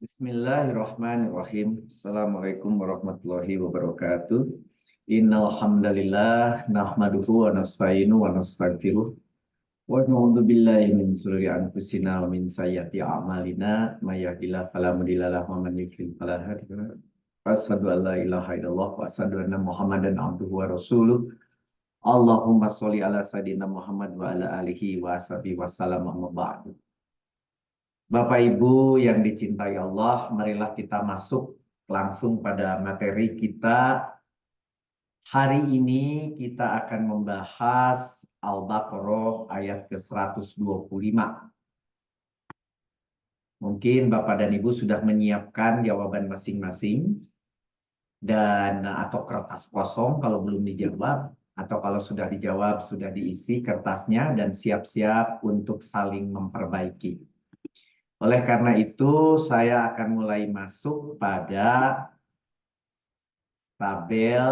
Bismillahirrahmanirrahim. Assalamualaikum warahmatullahi wabarakatuh. Innal hamdalillah nahmaduhu wa nasta'inu wa nastaghfiruh wa na'udzu billahi min shururi anfusina wa min sayyiati a'malina may yahdihillahu fala mudilla lahu wa man yudlil fala hadiya lahu. Asyhadu an la ilaha illallah wa asyhadu anna Muhammadan abduhu wa rasuluh. Allahumma sholli ala sayidina Muhammad wa ala alihi wa sahbihi wasallam amma ba'du. Bapak Ibu yang dicintai Allah, marilah kita masuk langsung pada materi kita. Hari ini kita akan membahas Al-Baqarah ayat ke-125. Mungkin Bapak dan Ibu sudah menyiapkan jawaban masing-masing dan atau kertas kosong kalau belum dijawab, atau kalau sudah dijawab sudah diisi kertasnya dan siap-siap untuk saling memperbaiki. Oleh karena itu, saya akan mulai masuk pada tabel,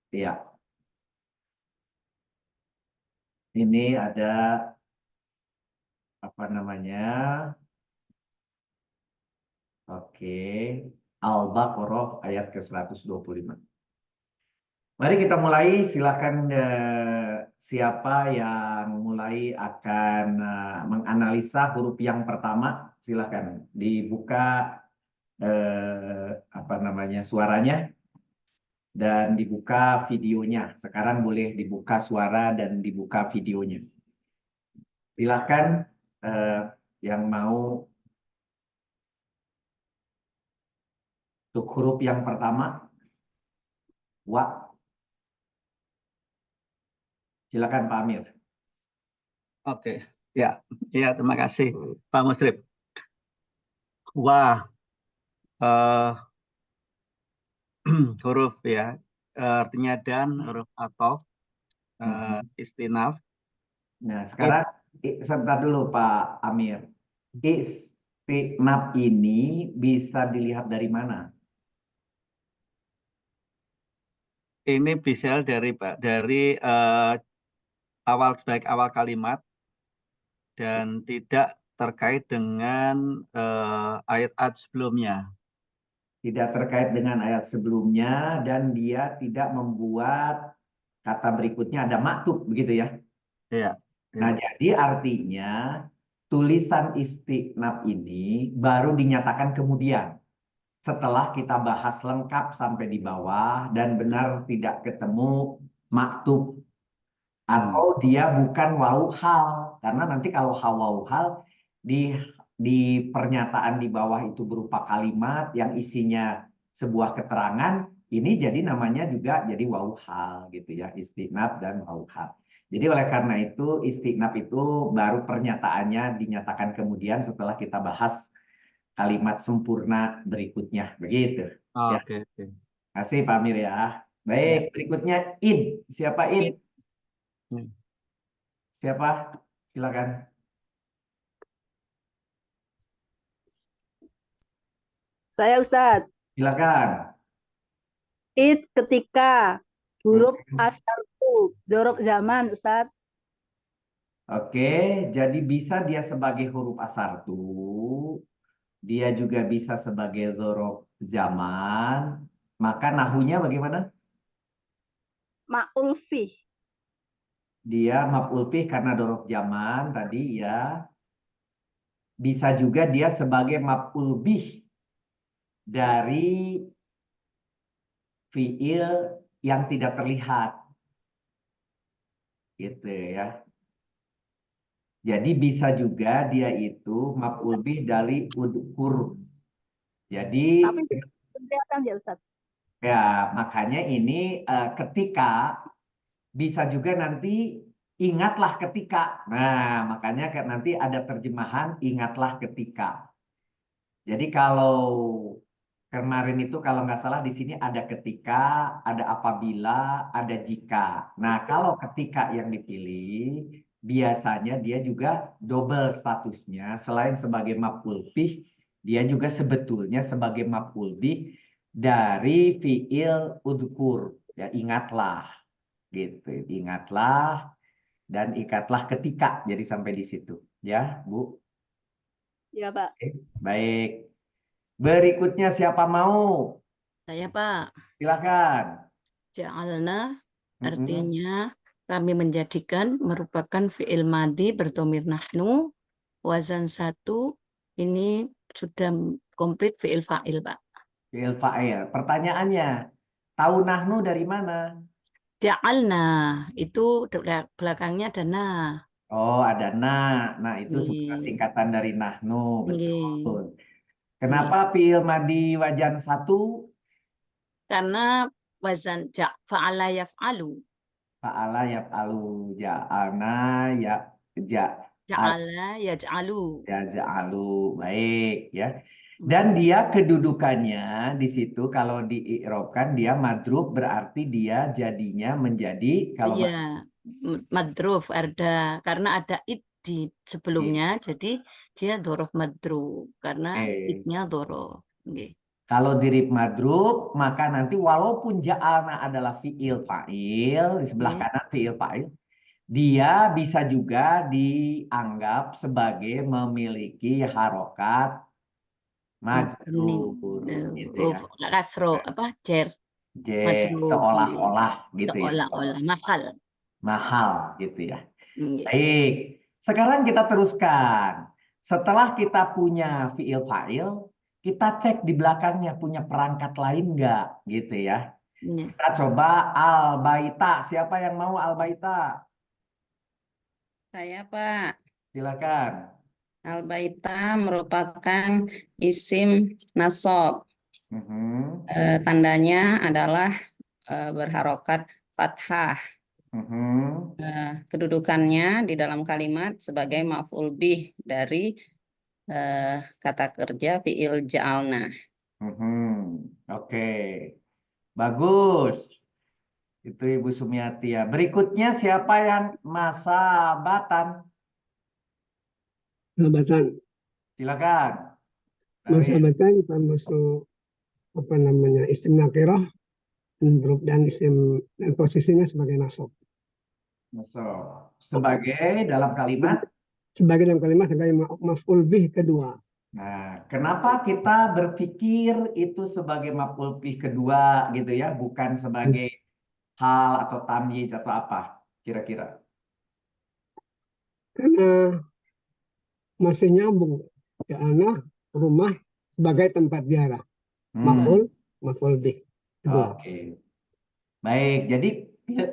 ya. Ini ada apa namanya? Oke, Al-Baqarah ayat ke-125. Mari kita mulai. Silakan siapa yang mulai akan menganalisa huruf yang pertama. Silakan dibuka apa namanya suaranya dan dibuka videonya. Sekarang boleh dibuka suara dan dibuka videonya. Silakan yang mau untuk huruf yang pertama. Wa. Silakan Pak Amir. Oke, ya, terima kasih Pak Musrib. Wah, huruf ya, artinya dan, huruf athof, istinaf. Nah, sekarang sebentar dulu Pak Amir. Istinaf ini bisa dilihat dari mana? Ini bisa dari sebagai awal kalimat dan tidak terkait dengan ayat-ayat sebelumnya. Tidak terkait dengan ayat sebelumnya dan dia tidak membuat kata berikutnya ada maktub begitu ya. Iya. Nah, jadi artinya tulisan istinaf ini baru dinyatakan kemudian setelah kita bahas lengkap sampai di bawah dan benar tidak ketemu maktub atau dia bukan wau hal, karena nanti kalau wau hal di pernyataan di bawah itu berupa kalimat yang isinya sebuah keterangan, ini jadi namanya juga jadi wau hal gitu ya, istinaf dan wau hal. Jadi oleh karena itu istinaf itu baru pernyataannya dinyatakan kemudian setelah kita bahas kalimat sempurna berikutnya begitu. Ya. Oke. Kasih Pak Amir ya. Baik, berikutnya id. Siapa id? Siapa? Silakan. Saya Ustadz. Silakan. Id ketika huruf asartu dorob zaman Ustadz. Oke, jadi bisa dia sebagai huruf asartu. Dia juga bisa sebagai zorof zaman. Maka nahunya bagaimana? Ma'ul fih. Dia maf'ul bih karena dorof zaman tadi ya. Bisa juga dia sebagai maf'ul bih dari fiil yang tidak terlihat. Gitu ya. Jadi bisa juga dia itu maf'ul bih dari udkur. Jadi tapi kelihatan ya Ustaz. Ya, makanya ini ketika bisa juga nanti ingatlah ketika. Nah, makanya nanti ada terjemahan ingatlah ketika. Jadi kalau kemarin itu kalau nggak salah di sini ada ketika, ada apabila, ada jika. Nah, kalau ketika yang dipilih biasanya dia juga double statusnya. Selain sebagai maf'ul bih, dia juga sebetulnya sebagai maf'ul bih dari fiil udkur. Ya, ingatlah gitu. Ingatlah dan ikatlah ketika. Jadi sampai di situ, ya, Bu. Ya, Pak. Oke, baik. Berikutnya siapa mau? Saya, Pak. Silakan. Ja'alna Mm-mm. artinya kami menjadikan merupakan fi'il madi berdomir nahnu. Wazan 1 ini sudah komplit fi'il fa'il, Pak. Fi'il fa'il. Pertanyaannya, tahu nahnu dari mana? Ja'alna itu belakangnya ada na. Oh, ada nah itu sebenarnya Nggih. singkatan dari nahnu, Nggih. betul. Nggih. Kenapa fi'il madi wajan 1? Karena wazan fa'ala yaf'alu. Fa'ala yaf'alu, ja'alna ya Ja'ala yaj'alu. ja'alu. Baik ya. Dan dia kedudukannya di situ kalau dii'robkan dia madrub berarti dia jadinya menjadi kalau Iya, madruf ada karena ada id di sebelumnya, jadi dia dorof madruf karena Oke. idnya dorof. Nggih. Kalau dirib madrub, maka nanti walaupun ja'alna adalah fi'il fa'il, di sebelah Nggih. kanan fi'il fa'il, dia bisa juga dianggap sebagai memiliki harokat majrur, gitu ya. Kasro apa jer madruf. Seolah-olah gitu ya. Seolah-olah mahal. Mahal gitu ya. Nggih. Baik, sekarang kita teruskan. Setelah kita punya fi'il fa'il, kita cek di belakangnya punya perangkat lain nggak gitu ya. Nggih. Kita coba al-baita. Siapa yang mau al-baita? Saya, Pak. Silakan. Al-baita merupakan isim nasab. Mhm, Tandanya adalah berharokat fathah. mhm. Kedudukannya di dalam kalimat sebagai maf'ul bih dari kata kerja fi'il ja'alna. Oke, bagus. Itu Ibu Sumiati ya. Berikutnya siapa yang masabatan? Sahabatan, Silakan. masabatan termasuk apa namanya isim nakirah dan isim dan posisinya sebagai nasab. Masuk. Sebagai dalam kalimat. Sebagai dalam kalimat sebagai maf'ul bih kedua. Nah, kenapa kita berpikir itu sebagai maf'ul bih kedua gitu ya, bukan sebagai hal atau tamyiz atau apa kira-kira? Karena masih nyambung karena rumah sebagai tempat ziarah. Maf'ul bih kedua. Oke. Baik, jadi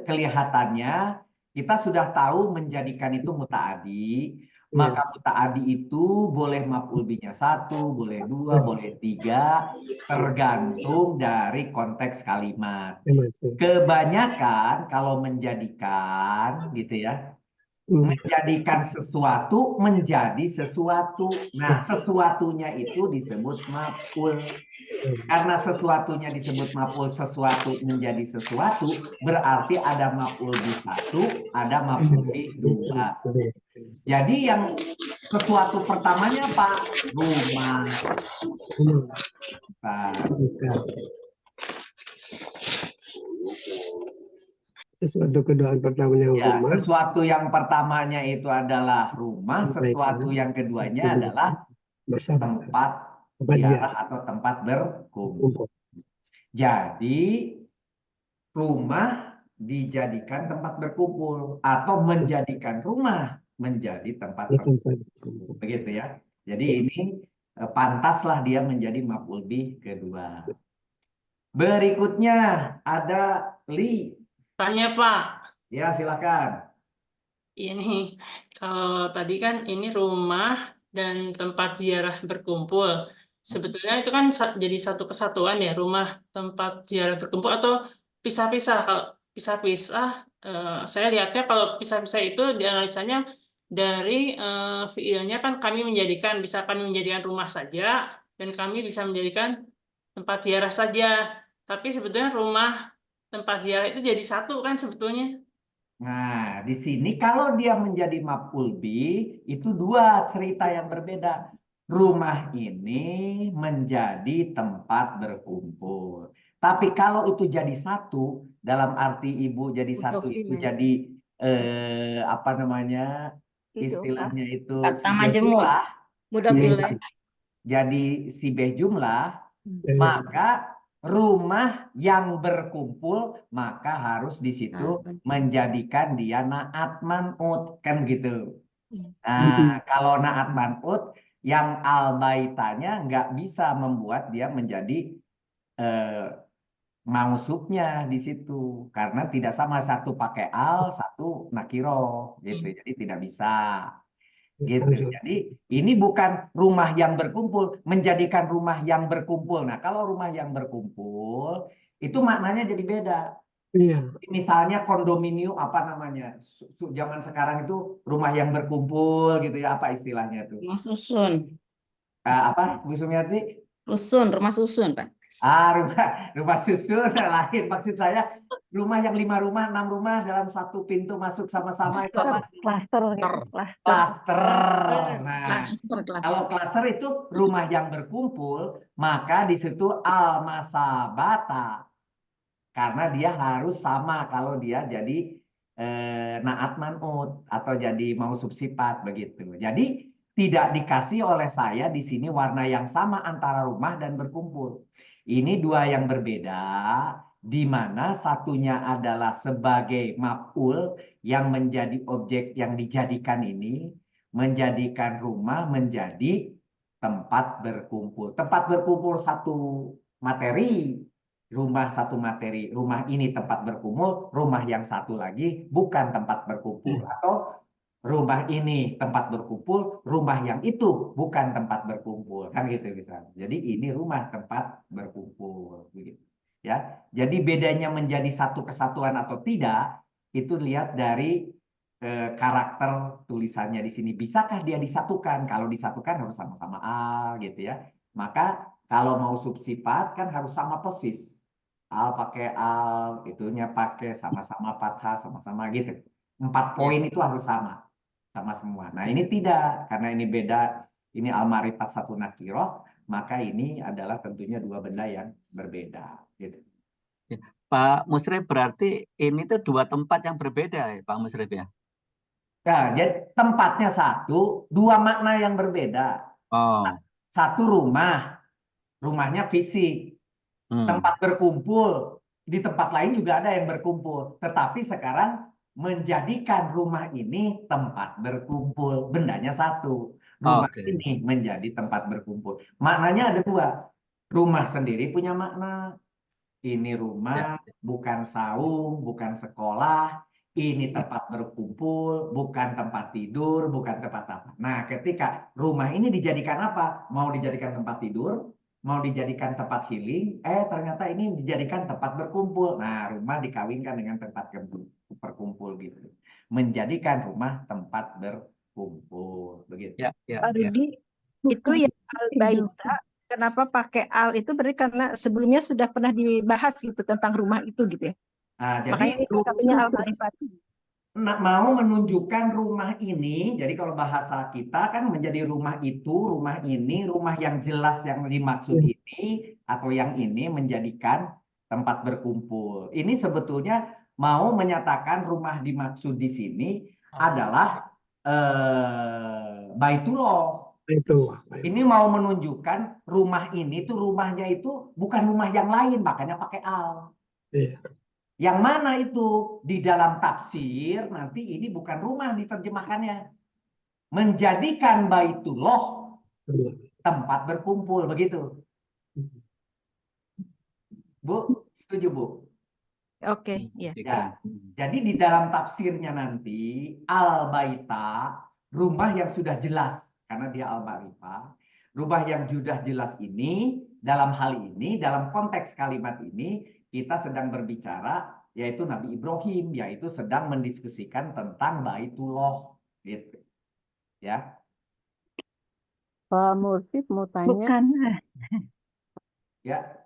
kelihatannya kita sudah tahu menjadikan itu muta'adi. Maka muta'adi itu boleh maf'ul bihnya 1, boleh 2, boleh 3, tergantung dari konteks kalimat. Kebanyakan kalau menjadikan gitu ya, menjadikan sesuatu menjadi sesuatu. Nah, sesuatunya itu disebut maf'ul. Karena sesuatunya disebut maf'ul, sesuatu menjadi sesuatu, berarti ada maf'ul bih 1, ada maf'ul bih 2. Jadi yang sesuatu pertamanya apa? Rumah. Nah, sesuatu kedua pertamanya ya, rumah. sesuatu yang pertamanya itu adalah rumah, sesuatu yang keduanya adalah tempat ziarah atau tempat berkumpul. Jadi rumah dijadikan tempat berkumpul atau menjadikan rumah menjadi tempat berkumpul. Begitu ya. Jadi ini pantaslah dia menjadi maf'ul bih kedua. Berikutnya ada Li. Tanya Pak, Ya, silakan. ini kalau tadi kan ini rumah dan tempat ziarah berkumpul. Sebetulnya itu kan jadi satu kesatuan ya, rumah tempat ziarah berkumpul atau pisah-pisah. Kalau pisah-pisah, saya lihatnya kalau pisah-pisah itu dianalisanya dari fiilnya kan bisa kami menjadikan rumah saja dan kami bisa menjadikan tempat ziarah saja. Tapi sebetulnya rumah tempat ziarah itu jadi satu kan sebetulnya. Nah, di sini kalau dia menjadi maf'ul bih, itu dua cerita yang berbeda. Rumah ini menjadi tempat berkumpul. Tapi kalau itu jadi satu, dalam arti ibu jadi satu itu jadi apa namanya istilahnya itu Kata majemuk. Mudhaf Iya. ilaih. jadi sibeh jumlah, Ya, maka rumah yang berkumpul maka harus di situ menjadikan dia naat man'ut kan gitu. Nah, kalau naat man'ut yang al-baitanya nggak bisa membuat dia menjadi mausubnya di situ karena tidak sama, satu pakai al, satu nakiro gitu. Jadi tidak bisa gitu. langsung. Jadi ini bukan rumah yang berkumpul, menjadikan rumah yang berkumpul. Nah, kalau rumah yang berkumpul itu maknanya jadi beda. Iya. Misalnya kondominium apa namanya? Zaman sekarang itu rumah yang berkumpul gitu ya, apa istilahnya itu? Rumah susun. Apa Bu Sumiati? Rumah susun, Pak. Rumah susun lain. Maksud saya rumah yang 5 rumah, 6 rumah dalam satu pintu masuk sama-sama itu apa? Klaster, klaster. Klaster. Nah, Klaster. kalau klaster itu rumah yang berkumpul, maka di situ al-masabata. Karena dia harus sama kalau dia jadi naat man'ut atau jadi mausub sifat begitu. Jadi tidak dikasih oleh saya di sini warna yang sama antara rumah dan berkumpul. Ini dua yang berbeda, di mana satunya adalah sebagai maf'ul yang menjadi objek yang dijadikan ini, menjadikan rumah menjadi tempat berkumpul. Tempat berkumpul satu materi, rumah satu materi. Rumah ini tempat berkumpul, rumah yang satu lagi bukan tempat berkumpul. Atau rumah ini tempat berkumpul, rumah yang itu bukan tempat berkumpul. Kan gitu misalnya. Jadi ini rumah tempat berkumpul. Begitu. Ya, jadi bedanya menjadi satu kesatuan atau tidak, itu lihat dari karakter tulisannya di sini. Bisakah dia disatukan? Kalau disatukan harus sama-sama A gitu ya. Maka kalau mau subsifat kan harus sama persis. Al pakai al, itunya pakai sama-sama fathah, sama-sama gitu. 4 poin itu harus sama semua. Nah ini tidak, karena ini beda. Ini al-ma'rifat satu nakiroh, maka ini adalah tentunya dua benda yang berbeda. Gitu. Pak Musrif, berarti ini tuh dua tempat yang berbeda ya Pak Musrif ya? Nah, jadi tempatnya satu, dua makna yang berbeda. Oh. Satu rumahnya fisik. Tempat berkumpul, di tempat lain juga ada yang berkumpul. Tetapi sekarang menjadikan rumah ini tempat berkumpul. Bendanya satu. Rumah ini menjadi tempat berkumpul. Maknanya ada dua. Rumah sendiri punya makna. Ini rumah, bukan saung, bukan sekolah. Ini tempat berkumpul, bukan tempat tidur, bukan tempat apa. Nah, ketika rumah ini dijadikan apa? Mau dijadikan tempat tidur, mau dijadikan tempat healing, ternyata ini dijadikan tempat berkumpul. Nah, rumah dikawinkan dengan tempat berkumpul gitu. Menjadikan rumah tempat berkumpul. Begitu. Pak Rudi, itu yang al-baita, kenapa pakai al itu berarti karena sebelumnya sudah pernah dibahas gitu tentang rumah itu gitu ya. Nah, jadi Makanya ini satunya al-ma'rifat. mau menunjukkan rumah ini, jadi kalau bahasa kita kan menjadi rumah itu, rumah ini, rumah yang jelas yang dimaksud ini, atau yang ini menjadikan tempat berkumpul. Ini sebetulnya mau menyatakan rumah dimaksud di sini adalah Baitullah. Ini mau menunjukkan rumah ini tuh rumahnya itu bukan rumah yang lain, makanya pakai al. Yang mana itu di dalam tafsir nanti ini bukan rumah diterjemahkannya. Menjadikan Baitullah tempat berkumpul begitu. Bu, setuju Bu? Oke, ya. Ya. Jadi di dalam tafsirnya nanti al-baita, rumah yang sudah jelas karena dia al-ma'rifah. Rumah yang sudah jelas ini dalam hal ini, dalam konteks kalimat ini kita sedang berbicara yaitu Nabi Ibrahim, yaitu sedang mendiskusikan tentang Baitullah gitu. Ya. Pak Mursif mau tanya. Bukan. Ya.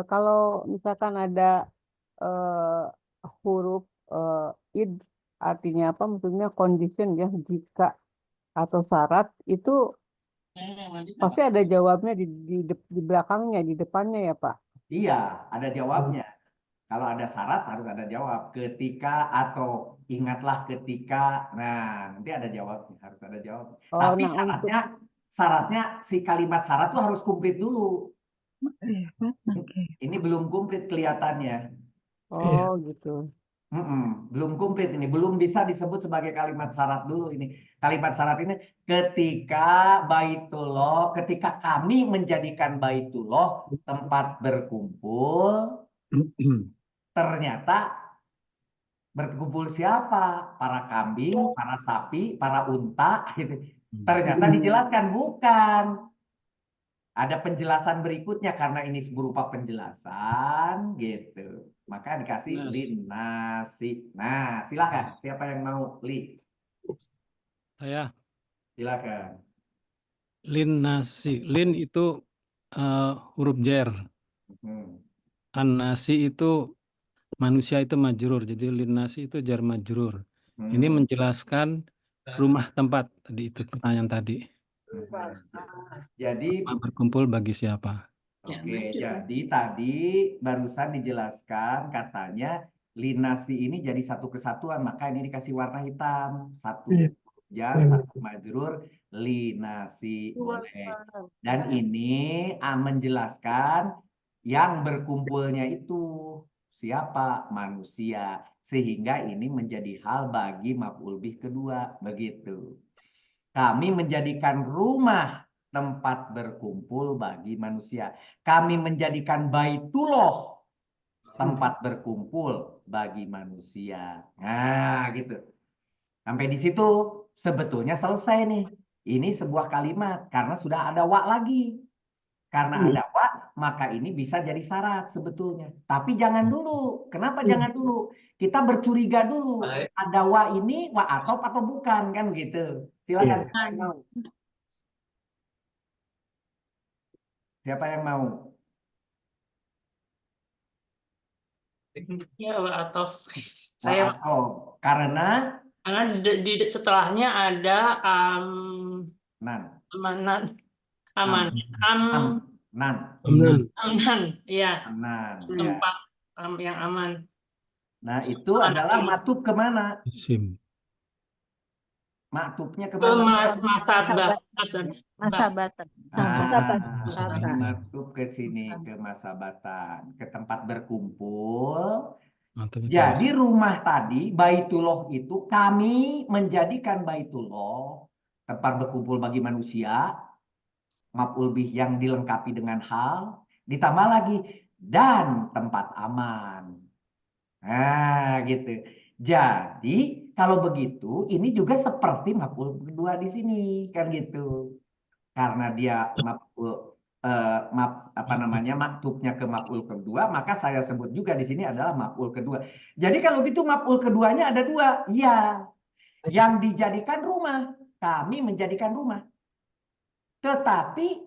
Kalau misalkan ada huruf id artinya apa? Maksudnya condition ya, jika atau syarat itu pasti ada jawabnya di belakangnya, di depannya ya Pak? Iya, ada jawabnya. Kalau ada syarat harus ada jawab. Ketika atau ingatlah ketika. Nah, nanti ada jawabnya, harus ada jawab. Tapi Nah, syaratnya syaratnya si kalimat syarat tuh harus komplit dulu. Ini belum komplit kelihatannya. Oh, gitu. Belum komplit ini, belum bisa disebut sebagai kalimat syarat dulu ini. Kalimat syarat ini ketika Baitullah, ketika kami menjadikan Baitullah tempat berkumpul, ternyata berkumpul siapa? Para kambing, para sapi, para unta, gitu. Ternyata dijelaskan bukan. Ada penjelasan berikutnya karena ini berupa penjelasan gitu. Maka dikasih linnasi. Nah, silakan. Siapa yang mau li? Saya Silakan. linnasi. Lin itu huruf jer. Hmm. An-nasi itu manusia itu majrur. Jadi linnasi itu jar majrur. Ini menjelaskan rumah tempat. Tadi itu pertanyaan tadi. Jadi Rumah berkumpul bagi siapa? oke, jadi tadi barusan dijelaskan katanya linasi ini jadi satu kesatuan, maka ini dikasih warna hitam. Satu jar, satu majrur, linasi boleh. Dan ini menjelaskan yang berkumpulnya itu siapa? Manusia. Sehingga ini menjadi hal bagi maf'ul bih kedua, begitu. Kami menjadikan rumah tempat berkumpul bagi manusia. Kami menjadikan Baitullah tempat berkumpul bagi manusia. Nah, gitu. Sampai di situ sebetulnya selesai nih. Ini sebuah kalimat karena sudah ada wa lagi. Karena ada wa, maka ini bisa jadi syarat sebetulnya. Tapi jangan dulu. Kenapa jangan dulu? Kita bercuriga dulu. Ada wa ini wa atop atau bukan kan gitu. Silakan. Siapa yang mau? Siapa yang mau? Ya, atau Wa saya atop. Karena setelahnya ada nan. amanan, Nan. aman, ya, Nan. tempat yang aman. Nah, itu adalah matub kemana? Isim. Maktubnya Ke kemana? Masabatan. Maktub ke sini, ke masabatan, ke tempat berkumpul. Mantap, Jadi rumah tadi, Baitullah itu kami menjadikan Baitullah tempat berkumpul bagi manusia, maf'ul bih yang dilengkapi dengan hal, ditambah lagi dan tempat aman. Nah, gitu. Jadi kalau begitu, ini juga seperti maf'ul kedua di sini, kan gitu. Karena dia maktubnya ke maf'ul kedua, maka saya sebut juga di sini adalah maf'ul kedua. Jadi kalau gitu maf'ul keduanya ada dua. Iya. Yang dijadikan rumah, kami menjadikan rumah. Tetapi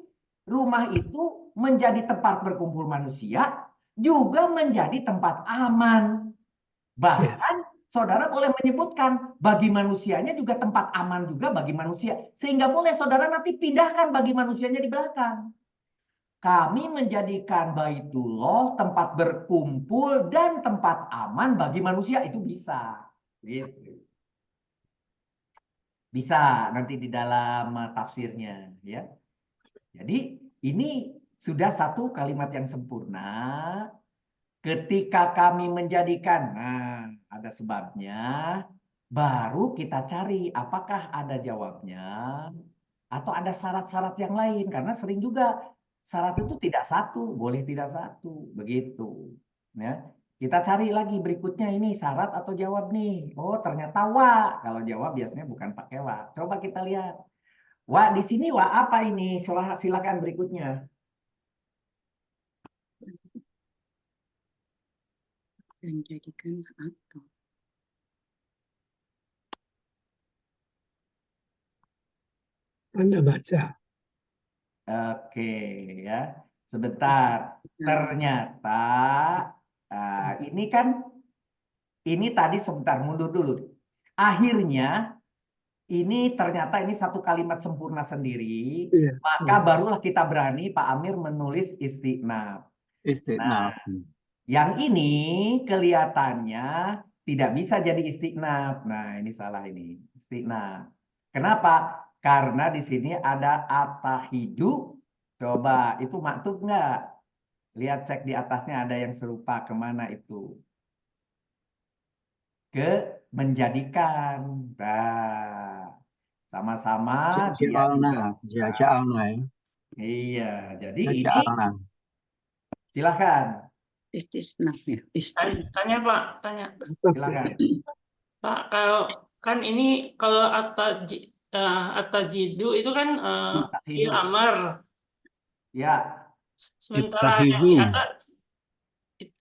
rumah itu menjadi tempat berkumpul manusia, juga menjadi tempat aman. Bahkan saudara boleh menyebutkan bagi manusianya juga tempat aman juga bagi manusia. Sehingga boleh saudara nanti pindahkan bagi manusianya di belakang. Kami menjadikan Baitullah tempat berkumpul dan tempat aman bagi manusia. Itu bisa. Gitu. Bisa nanti di dalam tafsirnya. Ya. Jadi ini sudah satu kalimat yang sempurna. Ketika kami menjadikan, nah ada sebabnya, baru kita cari apakah ada jawabnya atau ada syarat-syarat yang lain. Karena sering juga syarat itu tidak satu, boleh tidak satu, begitu. Ya, kita cari lagi berikutnya ini syarat atau jawab nih. Oh ternyata wa. Kalau jawab biasanya bukan pakai wa. Coba kita lihat. Wa di sini wa apa ini? Silakan berikutnya. Menjadikan atau Anda baca. Oke ya, sebentar. Ternyata ini kan ini tadi sebentar mundur dulu. Akhirnya ini ternyata ini satu kalimat sempurna sendiri. Iya. Maka barulah kita berani Pak Amir menulis istiqnaf. Istiqnaf. Yang ini kelihatannya tidak bisa jadi istiqnaf. Nah, ini salah ini. Istiqnaf. Kenapa? Karena di sini ada atahidu. Coba, itu maktub nggak? Lihat, cek di atasnya ada yang serupa. Kemana itu? Ke menjadikan. Nah, sama-sama dia Ja'alna, ja'alna ya. Iya, jadi ini Ja'alna. silakan. Istisna ya. Tanya Pak, tanya. Silakan. Pak, kalau kan ini kalau atajidu itu kan fi'il Atahidu. amar. Ya, Sementara yang di Ittakhidhu. atas,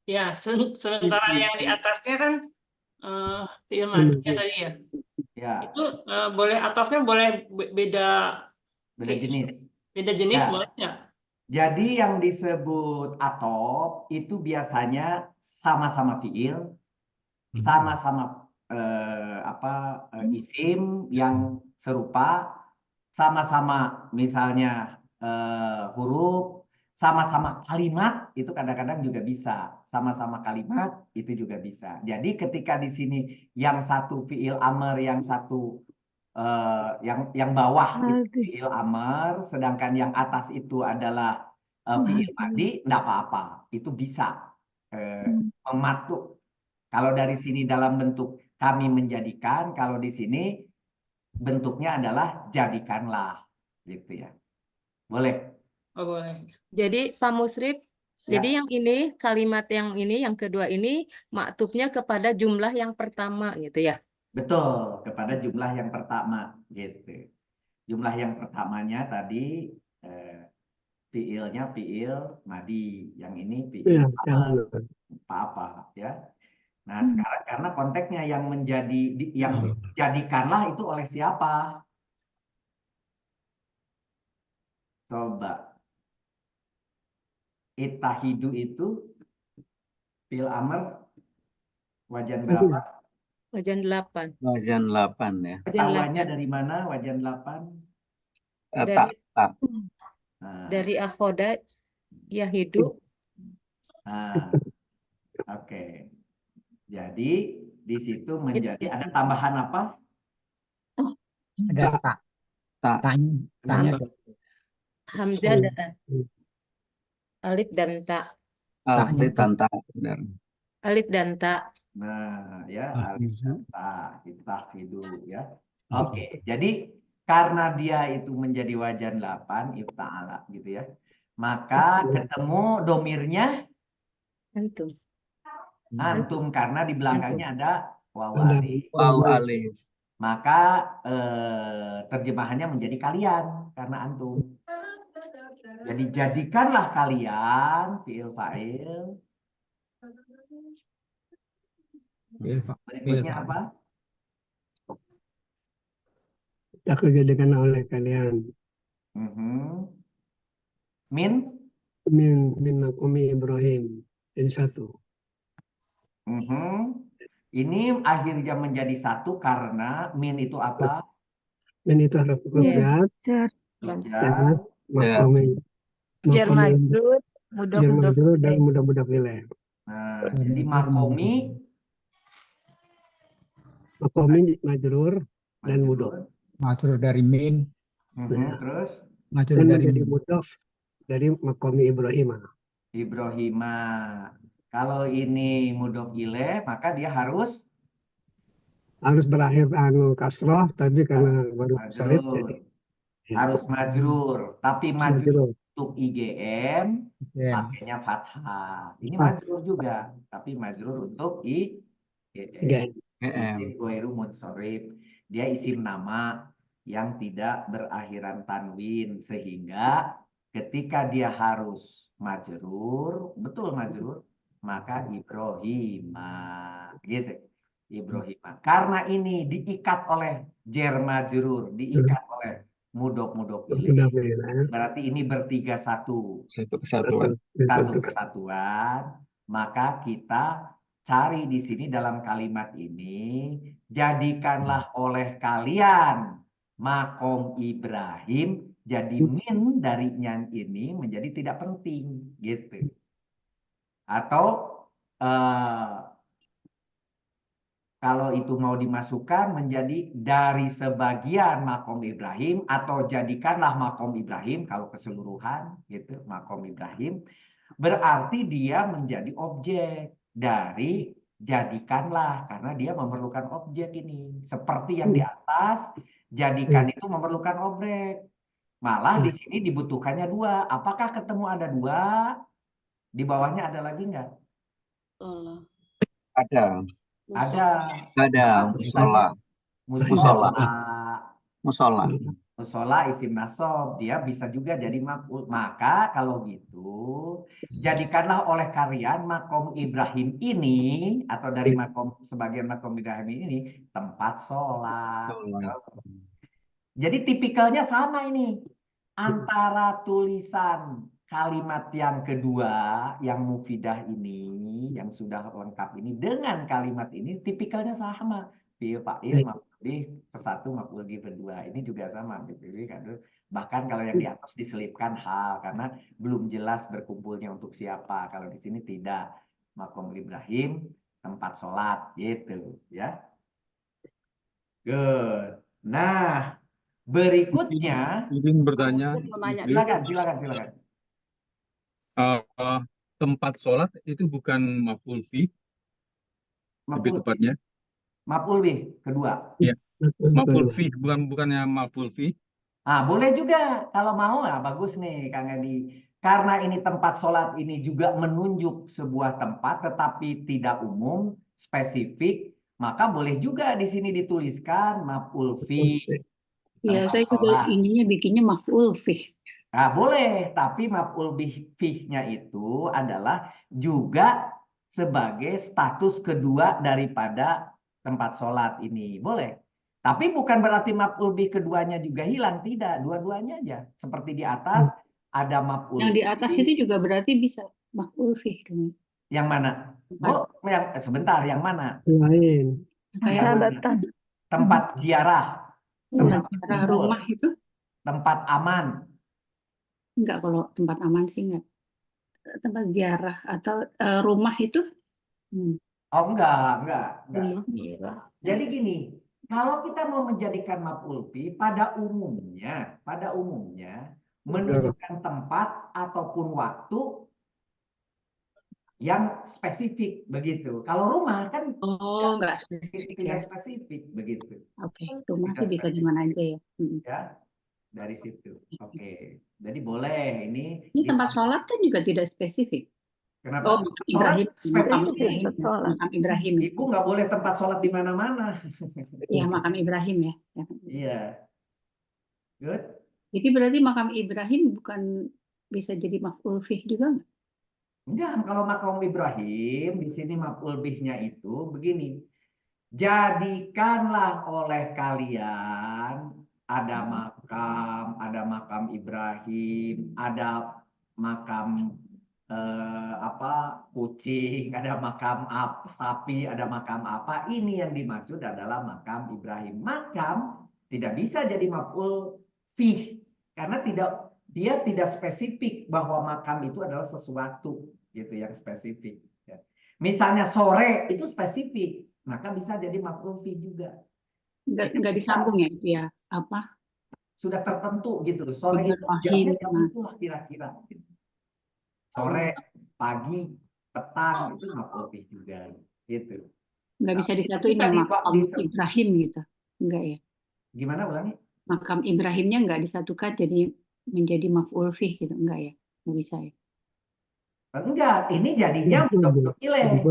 ya, sementara yang di atasnya kan fi'il madi tadi ya. ya, Itu boleh atofnya boleh beda beda jenis. beda jenis Ya. boleh nggak? Jadi yang disebut atof itu biasanya sama-sama fiil, sama-sama isim yang serupa, sama-sama misalnya huruf, sama-sama kalimat itu kadang-kadang juga bisa, sama-sama kalimat itu juga bisa. Jadi ketika di sini yang satu fiil amr, yang satu yang bawah itu fiil amr, sedangkan yang atas itu adalah fiil madi, enggak apa-apa, itu bisa mematuk. Kalau dari sini dalam bentuk kami menjadikan, kalau di sini bentuknya adalah jadikanlah, gitu ya. Boleh? Oh, boleh. Jadi Pak Musrif, Ya. jadi yang ini kalimat yang ini yang kedua ini maktubnya kepada jumlah yang pertama gitu ya. Betul, kepada jumlah yang pertama, gitu. Jumlah yang pertamanya tadi fiilnya fiil madi, yang ini fiil apa ya. Nah, sekarang karena konteksnya yang yang jadikanlah itu oleh siapa? Coba. Ittahidu itu fiil amr wajan berapa? Wajan 8. Wajan 8 ya. Wajan Ketahuannya 8. dari mana wajan 8? Dari akhoda yahidu. Nah, oke. Jadi di situ menjadi ada tambahan apa? Ada tak. Tanya. Hamzah dan alif dan ta. Alif dan ta, benar. Alif dan ta. Nah, ya alif dan ta, ittahidu ya. Oke, jadi karena dia itu menjadi wajan 8 ifta'ala gitu ya. Maka ketemu domirnya antum karena di belakangnya ada waw alif. Waw alif. Maka terjemahannya menjadi kalian karena antum. Jadi jadikanlah kalian fiil fa'il. Berikutnya apa? Aku jadikan oleh kalian. Min makumi Ibrahim. Ini satu. Ini akhirnya menjadi satu karena min itu apa? Min itu harap pekerjaan. Makumi. Jar majrur, mudhof mudhof dan mudah-mudah ilaih. Nah, jadi makomi majrur dan mudhof. Majrur dari min. Terus Majrur dari min. Mudhof dari makomi Ibrahim. Kalau ini mudhof ilaih, maka dia harus berakhir kasroh, tapi karena baru salib jadi harus majrur, tapi majrur untuk IGM pakainya fathah. Ini majrur juga, tapi majrur untuk IGM. Dia isim nama yang tidak berakhiran tanwin, sehingga ketika dia harus majrur, betul majrur, maka Ibrahimah, gitu. Ibrahimah. Karena ini diikat oleh jar majrur, diikat oleh mudhof ilaih. Berarti ini bertiga satu kesatuan. Maka kita cari di sini dalam kalimat ini, jadikanlah oleh kalian makom Ibrahim, jadi min darinya ini menjadi tidak penting, gitu. Atau kalau itu mau dimasukkan menjadi dari sebagian makom Ibrahim atau jadikanlah makom Ibrahim kalau keseluruhan gitu makom Ibrahim, berarti dia menjadi objek dari jadikanlah karena dia memerlukan objek ini. Seperti yang di atas, jadikan itu memerlukan objek. Malah di sini dibutuhkannya dua. Apakah ketemu ada dua? Di bawahnya ada lagi nggak? Ada. Ada. Musola. Musola. Musola. Musola isim nasab. Dia bisa juga jadi maf'ul. Maka kalau gitu, jadikanlah oleh kalian makom Ibrahim ini, atau dari makom sebagian makom Ibrahim ini, tempat sholat. Jadi tipikalnya sama ini. Antara tulisan kalimat yang kedua, yang mufidah ini, yang sudah lengkap ini, dengan kalimat ini, tipikalnya sama. Fi'il fa'il, maf'ul bih, persatu, maf'ul bih berdua. Ini juga sama. Bahkan kalau yang di atas diselipkan hal, karena belum jelas berkumpulnya untuk siapa. Kalau di sini tidak. Makom Ibrahim, tempat sholat, gitu. Ya. Good. Nah, berikutnya, Izin bertanya. silakan. Tempat sholat itu bukan maf'ul fi, lebih tepatnya. Maf'ul bih kedua. Ya, maf'ul fi, bukannya maf'ul fi. Boleh juga kalau mau, bagus nih Kang Edi. Karena ini tempat sholat ini juga menunjuk sebuah tempat, tetapi tidak umum, spesifik, maka boleh juga di sini dituliskan maf'ul fi. Ya, saya juga ininya bikinnya maf'ul fih. Boleh, tapi maf'ul fih-nya itu adalah juga sebagai status kedua daripada tempat sholat ini. Boleh. Tapi bukan berarti maf'ul bih keduanya juga hilang. Tidak, dua-duanya aja. Seperti di atas ada maf'ul. Yang di atas itu juga berarti bisa maf'ul fih dong. Yang mana? Sebentar, yang mana? Lain. Tempat ziarah. Tempat ziarah rumah itu? Tempat aman. Enggak, kalau tempat aman sih enggak. Tempat ziarah atau rumah itu? Oh, enggak. Jadi gini, kalau kita mau menjadikan maf'ul fi pada umumnya menunjukkan tempat ataupun waktu yang spesifik begitu. Kalau rumah kan enggak spesifik begitu. Oke, rumah sih bisa di mana aja ya. Ya, dari situ. Oke. Jadi boleh ini. Ini tempat sholat kan juga tidak spesifik. Kenapa? Ibrahim, makam Ibrahim. Ibu nggak boleh tempat sholat di mana-mana. Iya, makam Ibrahim ya. Iya. Good. Jadi berarti makam Ibrahim bukan bisa jadi maf'ul fih juga nggak? Enggak, kalau makam Ibrahim di sini maf'ul bihnya itu begini. Jadikanlah oleh kalian ada makam Ibrahim, ada makam kucing, ada makam sapi, ada makam apa. Ini yang dimaksud adalah makam Ibrahim. Makam tidak bisa jadi maf'ul fih karena dia tidak spesifik bahwa makam itu adalah sesuatu gitu yang spesifik. Ya. Misalnya sore itu spesifik, maka bisa jadi maf'ul fi juga. Enggak disambung ya, ya apa? Sudah tertentu gitu loh. Sore itu jamnya itulah kira-kira. Sore, pagi, petang itu maf'ul fi juga gitu. Enggak bisa disatuin ya makam Ibrahim gitu. Enggak ya? Gimana ulangi? Makam Ibrahimnya enggak disatukan jadi menjadi maf'ul fih gitu, enggak ya? Enggak bisa ya? Enggak, ini jadinya mudhof ilaih.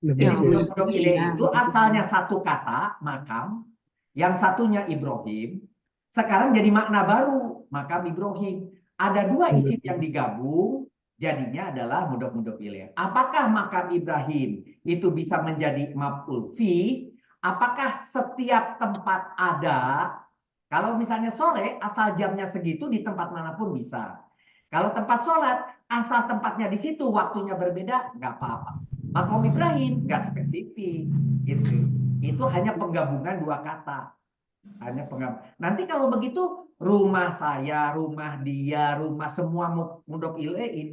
Mudhof ilaih itu asalnya satu kata, makam, yang satunya Ibrahim, sekarang jadi makna baru, makam Ibrahim. Ada dua isim yang digabung, jadinya adalah mudhof ilaih. Apakah makam Ibrahim itu bisa menjadi maf'ul fi? Apakah setiap tempat ada? Kalau misalnya sore, asal jamnya segitu di tempat manapun bisa. Kalau tempat sholat, asal tempatnya di situ, waktunya berbeda, nggak apa-apa. Makom Ibrahim nggak spesifik, gitu. Itu hanya penggabungan dua kata. Hanya penggabungan. Nanti kalau begitu, rumah saya, rumah dia, rumah semua mudhof ilaih,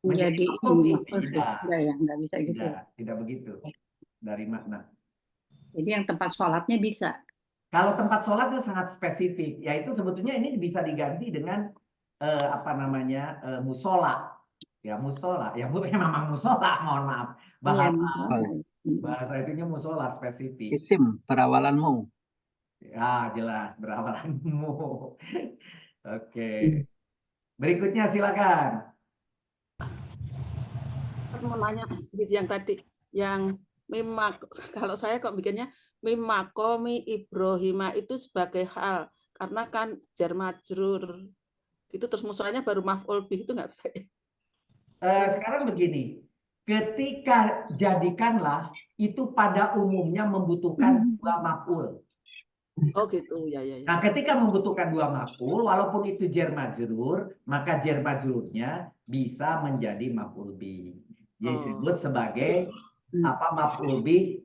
menjadi maf'ul fih. Enggak ya, nggak bisa gitu. Tidak begitu. dari makna. Jadi yang tempat sholatnya bisa. Kalau tempat sholat itu sangat spesifik, yaitu sebetulnya ini bisa diganti dengan apa namanya musola, ya musola, ya memang musola, mohon maaf, Iya, bahasa itunya musola spesifik. Isim perawalanmu. Ya jelas berawalanmu. Oke, berikutnya silakan. Mau nanya seperti yang tadi, yang kalau saya kok bikinnya mimakomi Ibrahima itu sebagai hal, karena kan jar majrur itu terus musolanya baru maf'ul bih, itu nggak bisa. Sekarang begini, ketika jadikanlah itu pada umumnya membutuhkan dua maf'ul. Oh gitu, ya. Nah, ketika membutuhkan dua maf'ul, walaupun itu jar majrur, maka jar majrurnya bisa menjadi maf'ul bih. Disebut sebagai apa maf'ul bih?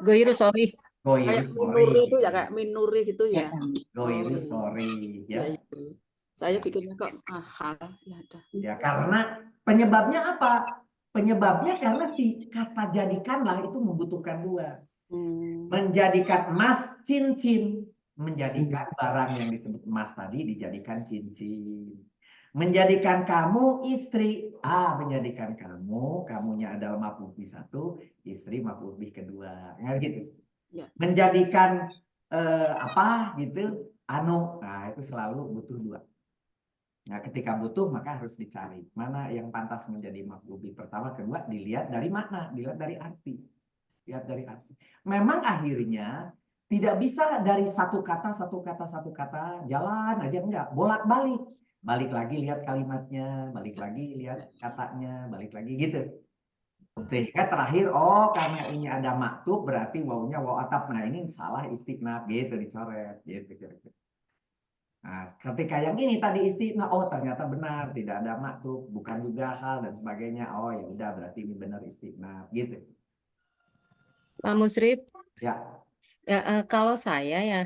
Goiru sorry. Kayak minuri itu ya, kayak minuri gitu ya. Goiru sorry ya. Saya pikirnya kok hal ya ada. Ya karena penyebabnya apa? Penyebabnya karena si kata jadikanlah itu membutuhkan dua. Menjadikan emas cincin, menjadikan barang yang disebut emas tadi dijadikan cincin. Menjadikan kamu istri, menjadikan kamunya adalah maf'ul bih satu, istri maf'ul bih kedua, nggak gitu. Ya. Menjadikan apa gitu, nah itu selalu butuh dua. Nah, ketika butuh maka harus dicari mana yang pantas menjadi maf'ul bih pertama, kedua, dilihat dari makna, dilihat dari arti. Lihat dari arti. Memang akhirnya tidak bisa dari satu kata jalan aja, enggak, bolak-balik. Balik lagi lihat kalimatnya, balik lagi lihat katanya, balik lagi gitu. Sehingga terakhir, karena ini ada maktub berarti wawunya waw ataf. Nah, ini salah istiqnaf gitu, dicoret gitu kira-kira. Nah, ketika yang ini tadi istiqna, ternyata benar, tidak ada maktub, bukan juga hal dan sebagainya. Ya udah berarti ini benar istiqna, gitu. Pak Musrif, Ya. Kalau saya ya,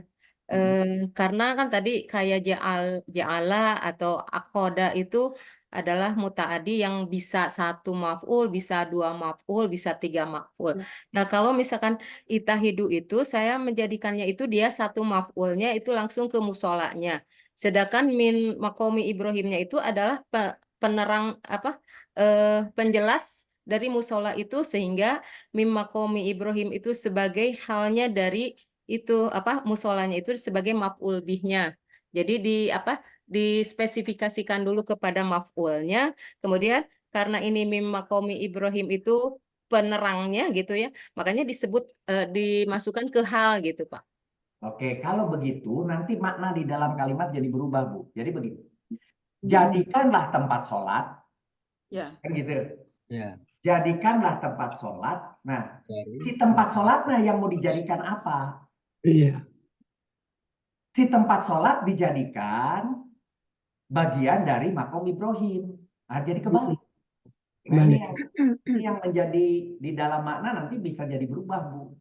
karena kan tadi kayak ja'ala atau akhoda itu adalah mutaadi yang bisa satu maf'ul, bisa dua maf'ul, bisa tiga maf'ul. Nah, kalau misalkan itahidu itu saya menjadikannya itu dia satu maf'ulnya itu langsung ke musolanya. Sedangkan min makomi Ibrahimnya itu adalah penerang penjelas dari musola itu, sehingga mim makomi Ibrahim itu sebagai halnya dari itu musolanya itu sebagai maf'ul bihnya. Jadi dispesifikasikan dulu kepada maf'ulnya, kemudian karena ini mim makomi Ibrahim itu penerangnya gitu ya, makanya dimasukkan ke hal gitu, Pak. Oke, kalau begitu nanti makna di dalam kalimat jadi berubah, Bu. Jadi begini. Jadikanlah tempat sholat. Ya. Kan gitu. Ya. Jadikanlah tempat sholat. Nah, si tempat sholatnya yang mau dijadikan apa? Iya. Si tempat sholat dijadikan bagian dari makom Ibrahim. Nah, jadi kebalik. Nah, ini yang menjadi di dalam makna nanti bisa jadi berubah, Bu.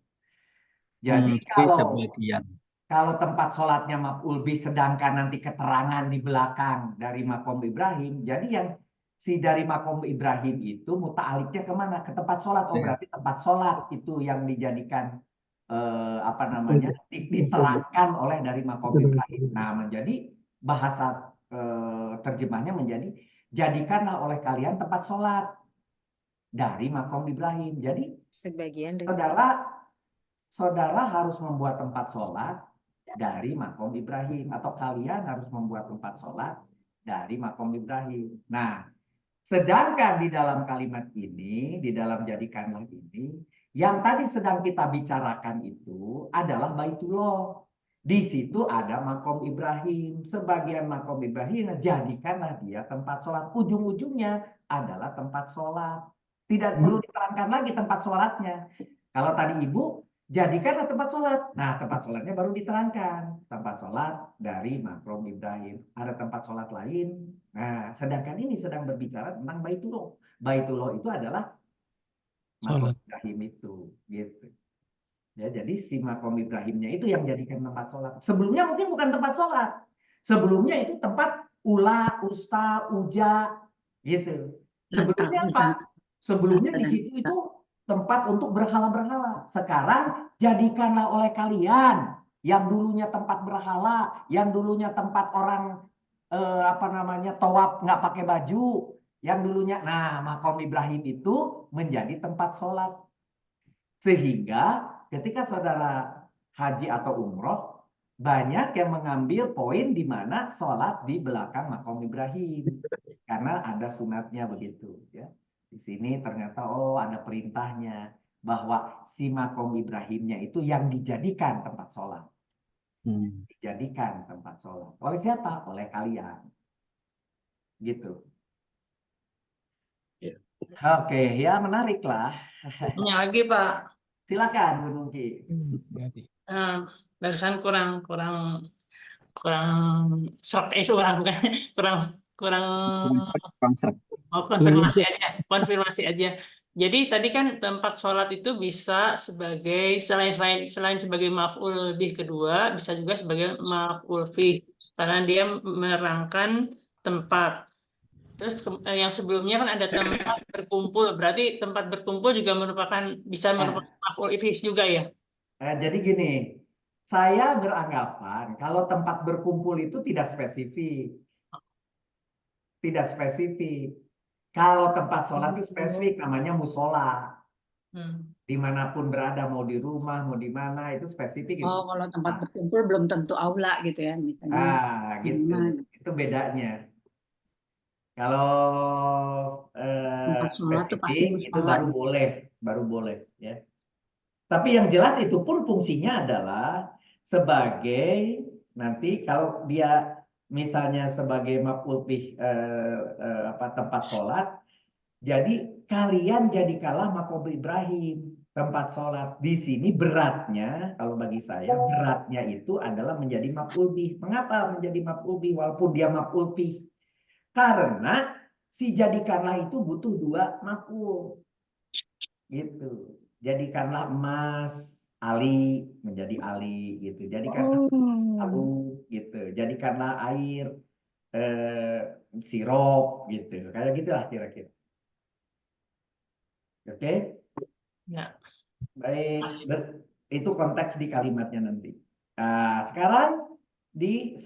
Jadi kalau tempat sholatnya maf'ul bih, sedangkan nanti keterangan di belakang dari makom Ibrahim, jadi yang si dari makom Ibrahim itu muta'aliknya kemana? Ke tempat sholat. Berarti tempat sholat itu yang dijadikan diterangkan oleh dari makom Ibrahim. Nah, menjadi bahasa terjemahnya menjadi jadikanlah oleh kalian tempat sholat dari makom Ibrahim. Jadi sebagian saudara harus membuat tempat sholat dari makom Ibrahim, atau kalian harus membuat tempat sholat dari makom Ibrahim. Nah, sedangkan di dalam kalimat ini, di dalam jadikanlah ini, yang tadi sedang kita bicarakan itu adalah Baitullah. Di situ ada makom Ibrahim. Sebagian makom Ibrahim, jadikanlah dia tempat sholat. Ujung-ujungnya adalah tempat sholat. Tidak perlu diterangkan lagi tempat sholatnya. Kalau tadi Ibu, jadikanlah tempat sholat. Nah, tempat sholatnya baru diterangkan. Tempat sholat dari makom Ibrahim. Ada tempat sholat lain. Nah, sedangkan ini sedang berbicara tentang Baitullah. Baitullah itu adalah makom Ibrahim itu, gitu. Ya, jadi si makom Ibrahimnya itu yang jadikan tempat sholat. Sebelumnya mungkin bukan tempat sholat. Sebelumnya itu tempat ula, usta, uja, gitu. Sebelumnya apa? Sebelumnya di situ itu tempat untuk berhala-berhala. Sekarang jadikanlah oleh kalian yang dulunya tempat berhala, yang dulunya tempat orang tawaf nggak pakai baju, yang dulunya, nah makom Ibrahim itu menjadi tempat sholat. Sehingga ketika saudara haji atau umroh, banyak yang mengambil poin di mana sholat di belakang makom Ibrahim. Karena ada sunatnya begitu. Ya. Di sini ternyata, oh ada perintahnya. Bahwa si makom Ibrahimnya itu yang dijadikan tempat sholat. Dijadikan tempat sholat. Oleh siapa? Oleh kalian. Gitu. Oke, ya menarik lah. Ini lagi Pak. Silakan Bu Nungki. Barusan kurang serap kurang konfirmasi aja. Jadi tadi kan tempat sholat itu bisa sebagai selain sebagai maf'ul bih kedua, bisa juga sebagai maf'ul fih karena dia menerangkan tempat. Terus yang sebelumnya kan ada tempat berkumpul, berarti tempat berkumpul juga bisa merupakan maf'ul bih juga ya? Jadi gini, saya beranggapan kalau tempat berkumpul itu tidak spesifik. Tidak spesifik. Kalau tempat sholat itu spesifik, namanya musola. Dimanapun berada, mau di rumah, mau di mana, itu spesifik. Oh, kalau tempat berkumpul belum tentu aula gitu ya, misalnya. Gitu. Itu bedanya. Kalau spesifik itu baru boleh, ya. Tapi yang jelas itu pun fungsinya adalah sebagai nanti kalau dia misalnya sebagai maf'ul bih tempat sholat, jadi kalian jadikanlah makom Ibrahim tempat sholat. Di sini beratnya, kalau bagi saya beratnya itu adalah menjadi maf'ul bih. Mengapa menjadi maf'ul bih walaupun dia maf'ul bih? Karena si jadikanlah itu butuh dua maf'ul. Gitu. Jadikanlah emas Ali menjadi Ali gitu. Jadikanlah alu gitu. Jadikanlah air sirup gitu. Kayak gitulah kira-kira. Oke? Ya. Baik, itu konteks di kalimatnya nanti. Sekarang di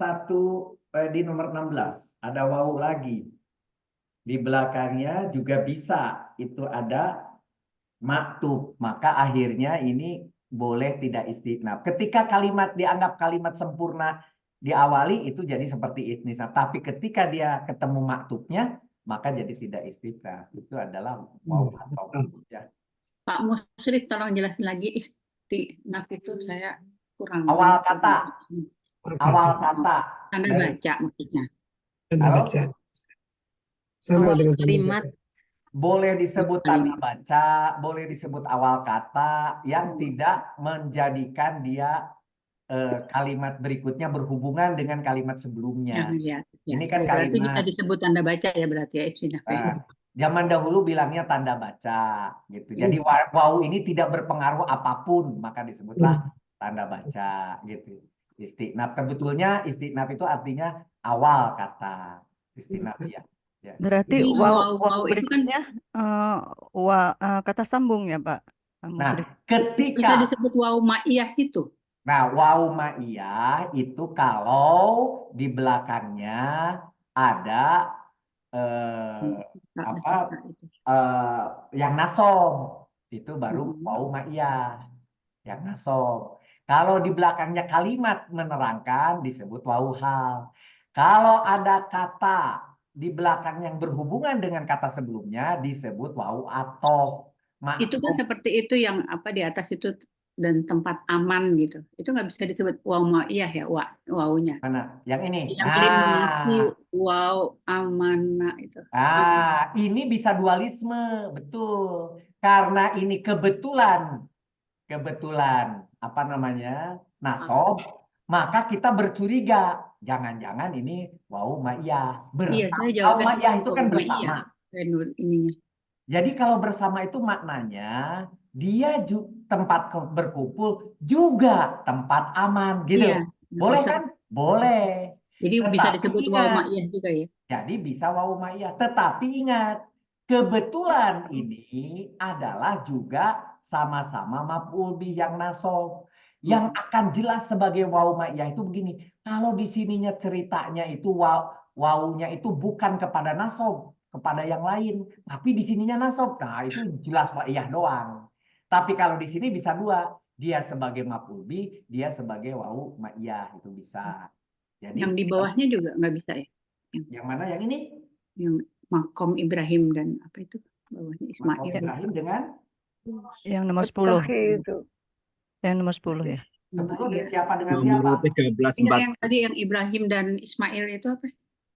nomor 16 ada wawu lagi. Di belakangnya juga bisa itu ada maktub, maka akhirnya ini boleh tidak istinaf. Ketika kalimat dianggap kalimat sempurna diawali itu jadi seperti istinaf, tapi ketika dia ketemu maktubnya maka jadi tidak istinaf. Itu adalah wawu atau ya. Pak Musri, tolong jelasin lagi istinaf itu saya kurang. Awal kata. Tanda baca maksudnya. Tanda baca. Sama dengan kalimat. Boleh disebut tanda baca, boleh disebut awal kata yang tidak menjadikan dia kalimat berikutnya berhubungan dengan kalimat sebelumnya. Ya. Ini kan berarti kalimat bisa disebut tanda baca ya berarti ya istinaf. Zaman dahulu bilangnya tanda baca gitu. Jadi wawu ini tidak berpengaruh apapun, maka disebutlah tanda baca gitu. Istinaf sebetulnya istinaf itu artinya awal kata. Istinaf ya. Berarti Jadi wawu itu kan berikutnya kata sambung ya Pak Nah, Musri? ketika bisa disebut wawu ma'iyah itu. Nah, wawu ma'iyah itu kalau di belakangnya ada yang nasob, itu baru wawu ma'iyah, yang nasob. Kalau di belakangnya kalimat menerangkan disebut wawu hal. Kalau ada kata di belakang yang berhubungan dengan kata sebelumnya disebut wawu atof. Itu kan seperti itu yang apa di atas itu dan tempat aman gitu. Itu nggak bisa disebut wawu ma'iyah ya, wawunya. Mana? Yang ini. Yang kalimat wawu amana itu. Ini bisa dualisme, betul. Karena ini kebetulan apa namanya? Nasob, maka kita bercuriga jangan-jangan ini wawu ma'iyah. Wawu ma'iyah itu kan bersama. Jadi kalau bersama itu maknanya dia tempat berkumpul juga tempat aman gitu. Iya, boleh kan? Boleh. Jadi bisa disebut wawu ma'iyah juga ya. Jadi bisa wawu ma'iyah. Tetapi ingat, Kebetulan ini adalah juga sama-sama maf'ul bih yang nasab. Yang akan jelas sebagai waw ma'iyah itu begini. Kalau di sininya ceritanya itu wawunya itu bukan kepada nasab, kepada yang lain, tapi di sininya nasab. Nah, itu jelas ma'iyah doang. Tapi kalau di sini bisa dua. Dia sebagai maf'ul bih, dia sebagai waw ma'iyah, itu bisa. Jadi Yang di bawahnya juga nggak bisa ya? yang mana yang ini? Yang Makom Ibrahim dan apa itu? Bawahnya Makom Ismail. Ibrahim dengan Yang nomor 10. itu. Yang nomor 10 ya. 10 dari siapa dengan siapa? Nomor 13, Enggak, 4. yang tadi yang Ibrahim dan Ismail itu apa?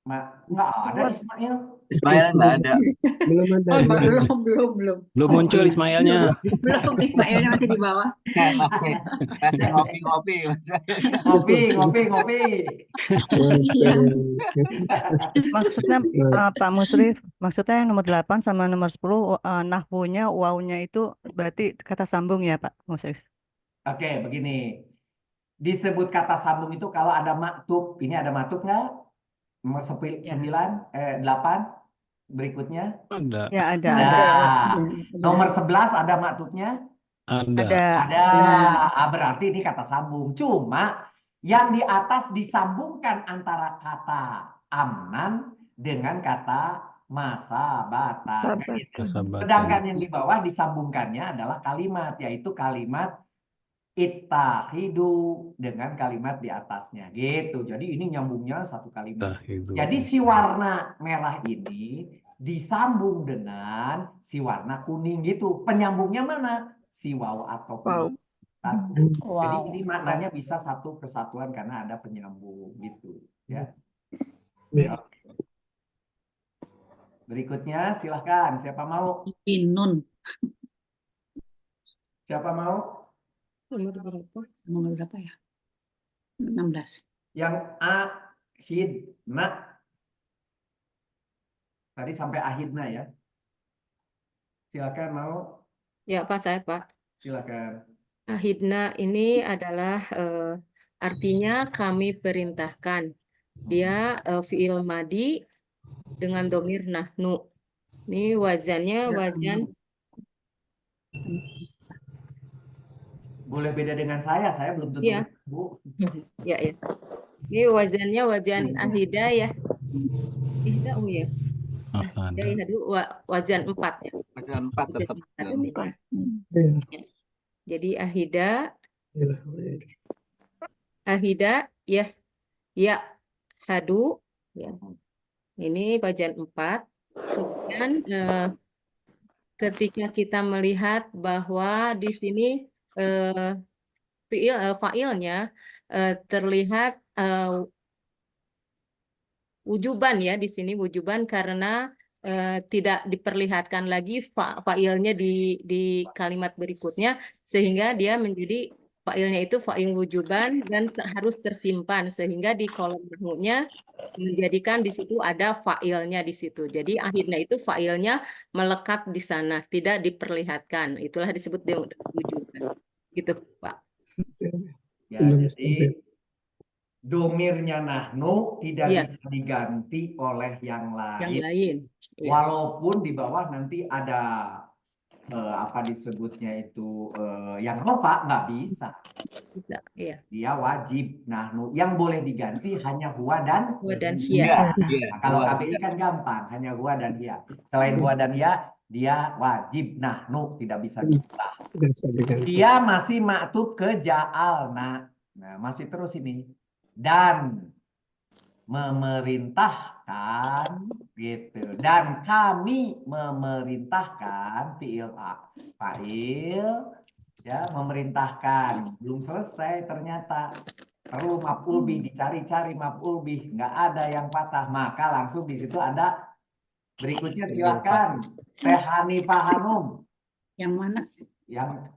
Nggak ada Ismail. Ismail nggak ada. Belum ada. Oh, belum. Belum muncul Ismailnya. Belum, Ismailnya masih di bawah. Masih ngopi-ngopi. Ngopi. Iya. Maksudnya Pak Musrif, maksudnya yang nomor 8 sama nomor 10 nahwunya wawunya itu berarti kata sambung ya Pak Musrif? Oke, begini. Disebut kata sambung itu kalau ada maktub. Ini ada maktub nggak? Nomor 8 berikutnya. Ada. Ya ada. Nomor 11 ada maktubnya? Ada. Berarti ini kata sambung. Cuma yang di atas disambungkan antara kata amnan dengan kata masabata. Sedangkan yang di bawah disambungkannya adalah kalimat, yaitu kalimat ittahidu dengan kalimat di atasnya gitu. Jadi ini nyambungnya satu kalimat. Jadi si warna merah ini disambung dengan si warna kuning gitu. Penyambungnya mana? Si waw atau Jadi ini maknanya bisa satu kesatuan karena ada penyambung gitu ya. Berikutnya silahkan, siapa mau? Inun. Siapa mau? Nomor berapa ya? 16. Yang ahidna. Tadi sampai ahidna ya. Silakan mau. Ya, Pak, saya, Pak. Silakan. Ahidna ini adalah artinya kami perintahkan. Dia fi'il madi dengan domir nahnu. Ini wazannya wazan. Boleh beda dengan saya belum tentu. Iya. Bu. Ya. Ini wazannya wazan ahida ya. Ihda ya. Wazan 4 ya. Wazan 4 tetap. Ya. Jadi ahida ya hadu ya. Ini wazan 4. Kemudian ketika kita melihat bahwa di sini fa'ilnya terlihat wujuban ya, di sini wujuban karena tidak diperlihatkan lagi fa'ilnya di kalimat berikutnya, sehingga dia menjadi fa'ilnya itu fa'il wujuban dan harus tersimpan, sehingga di kolom nahwunya menjadikan di situ ada fa'ilnya di situ. Jadi akhirnya itu fa'ilnya melekat di sana, tidak diperlihatkan. Itulah disebut wujuban. Gitu, Pak. Ya, jadi domirnya nahnu tidak bisa diganti oleh yang lain. Walaupun di bawah nanti ada apa disebutnya itu yang rofa, nggak bisa. Dia wajib nahnu. Yang boleh diganti hanya huwa dan hiya. Nah, kalau KBI kan gampang, hanya huwa dan hiya. Selain huwa dan hiya, dia wajib nahnu, tidak bisa diubah. Dia masih maktub ke ja'alna. Nah, masih terus ini. Dan memerintahkan gitu. Dan kami memerintahkan fa'il ya, memerintahkan. Belum selesai ternyata. Perlu maf'ul bih, dicari-cari maf'ul bih, nggak ada yang patah. Maka langsung di situ ada berikutnya, silakan. Teh Hanifah Hanum. Yang mana? Yang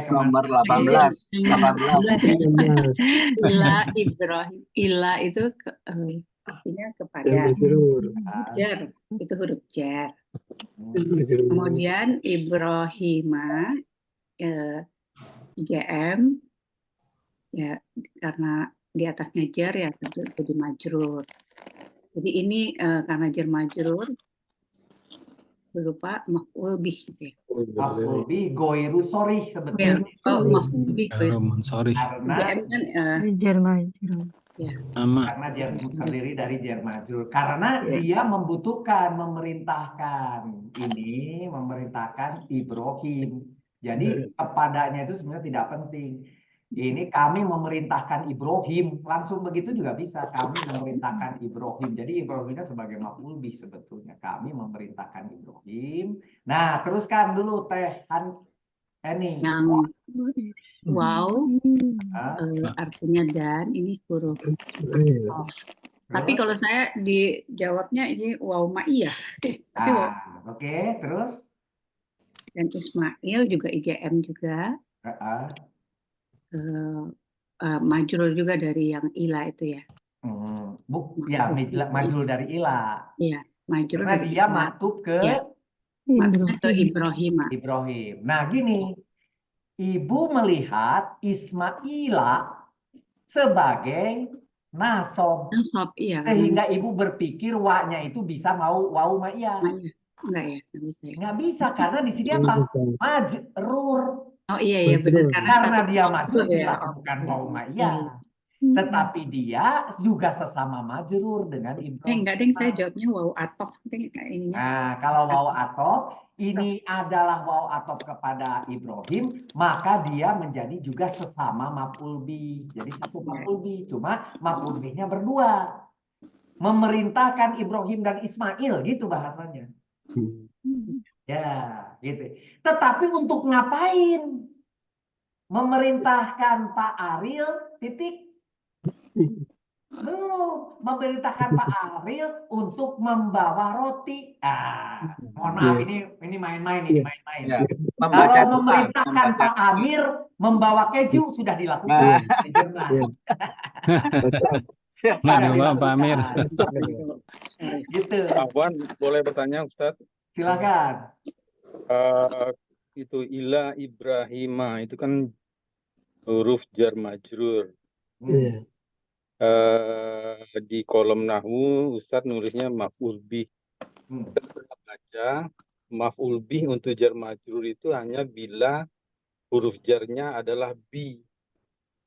nomor 18. Ila Ibrahim. Ila itu artinya kepada. Jar. Itu huruf jar. Kemudian Ibrahima IGM ya, karena di atasnya jar ya tentu jadi majrur. Jadi ini karena jar majrur berupa maf'ul bih gitu ya. Maf'ul bih goiru sorih Ya, sebetulnya. maf'ul bih Roman, sorry. Karena IGM kan ya. Sama. karena dia terdiri dari jar majrur. Karena dia membutuhkan, memerintahkan. Ini memerintahkan Ibrahim. Jadi kepadanya itu sebenarnya tidak penting. Ini kami memerintahkan Ibrahim. Langsung begitu juga bisa. Kami memerintahkan Ibrahim. Jadi Ibrahimnya sebagai maf'ul bih sebetulnya. Kami memerintahkan Ibrahim. Nah, teruskan dulu Teh Eni. Yang wow artinya dan ini huruf. Oh. Tapi kalau saya dijawabnya ini wow ma'iyah. Tapi wow. Oke, terus? Dan Ismail juga IGM juga. Majrur juga dari yang ila itu ya. Ya, majrur dari ila. Iya, majrur karena dari dia ila. maktub ke Ke Ibrahim. Ibrahim. Nah, gini. Ibu melihat Ismaila sebagai nasob. Nasob, iya. Sehingga ibu berpikir wa-nya itu bisa mau wau ma'iyah. Enggak ya, nggak bisa. Nggak bisa karena di sini apa? Majrur. Oh iya benar Karena dia majrur jelas bukan wau ma'iyah. Tetapi dia juga sesama majrur dengan Ibrahim. Enggak deng, saya jawabnya wau atof. Nah, kalau wau atof ini adalah wau atof kepada Ibrahim, maka dia menjadi juga sesama maf'ul bih. Jadi satu maf'ul bih, cuma maf'ul bihnya berdua. Memerintahkan Ibrahim dan Ismail, gitu bahasanya. Ya, gitu. Tetapi untuk ngapain? Memerintahkan Pak Ariel, titik. Belum. Memerintahkan Pak Ariel untuk membawa roti. Mohon maaf, ini main-main. Ya, Kalau memerintahkan Pak Amir membawa keju, sudah dilakukan. Pak Amir. Gitu. Pak Wan, boleh bertanya Ustaz? Silakan. Itu ila Ibrahima itu kan huruf jar majrur. Di kolom nahwu Ustaz nulisnya maf'ul bih. Baca maf'ul bih untuk jar majrur itu hanya bila huruf jarnya adalah bi.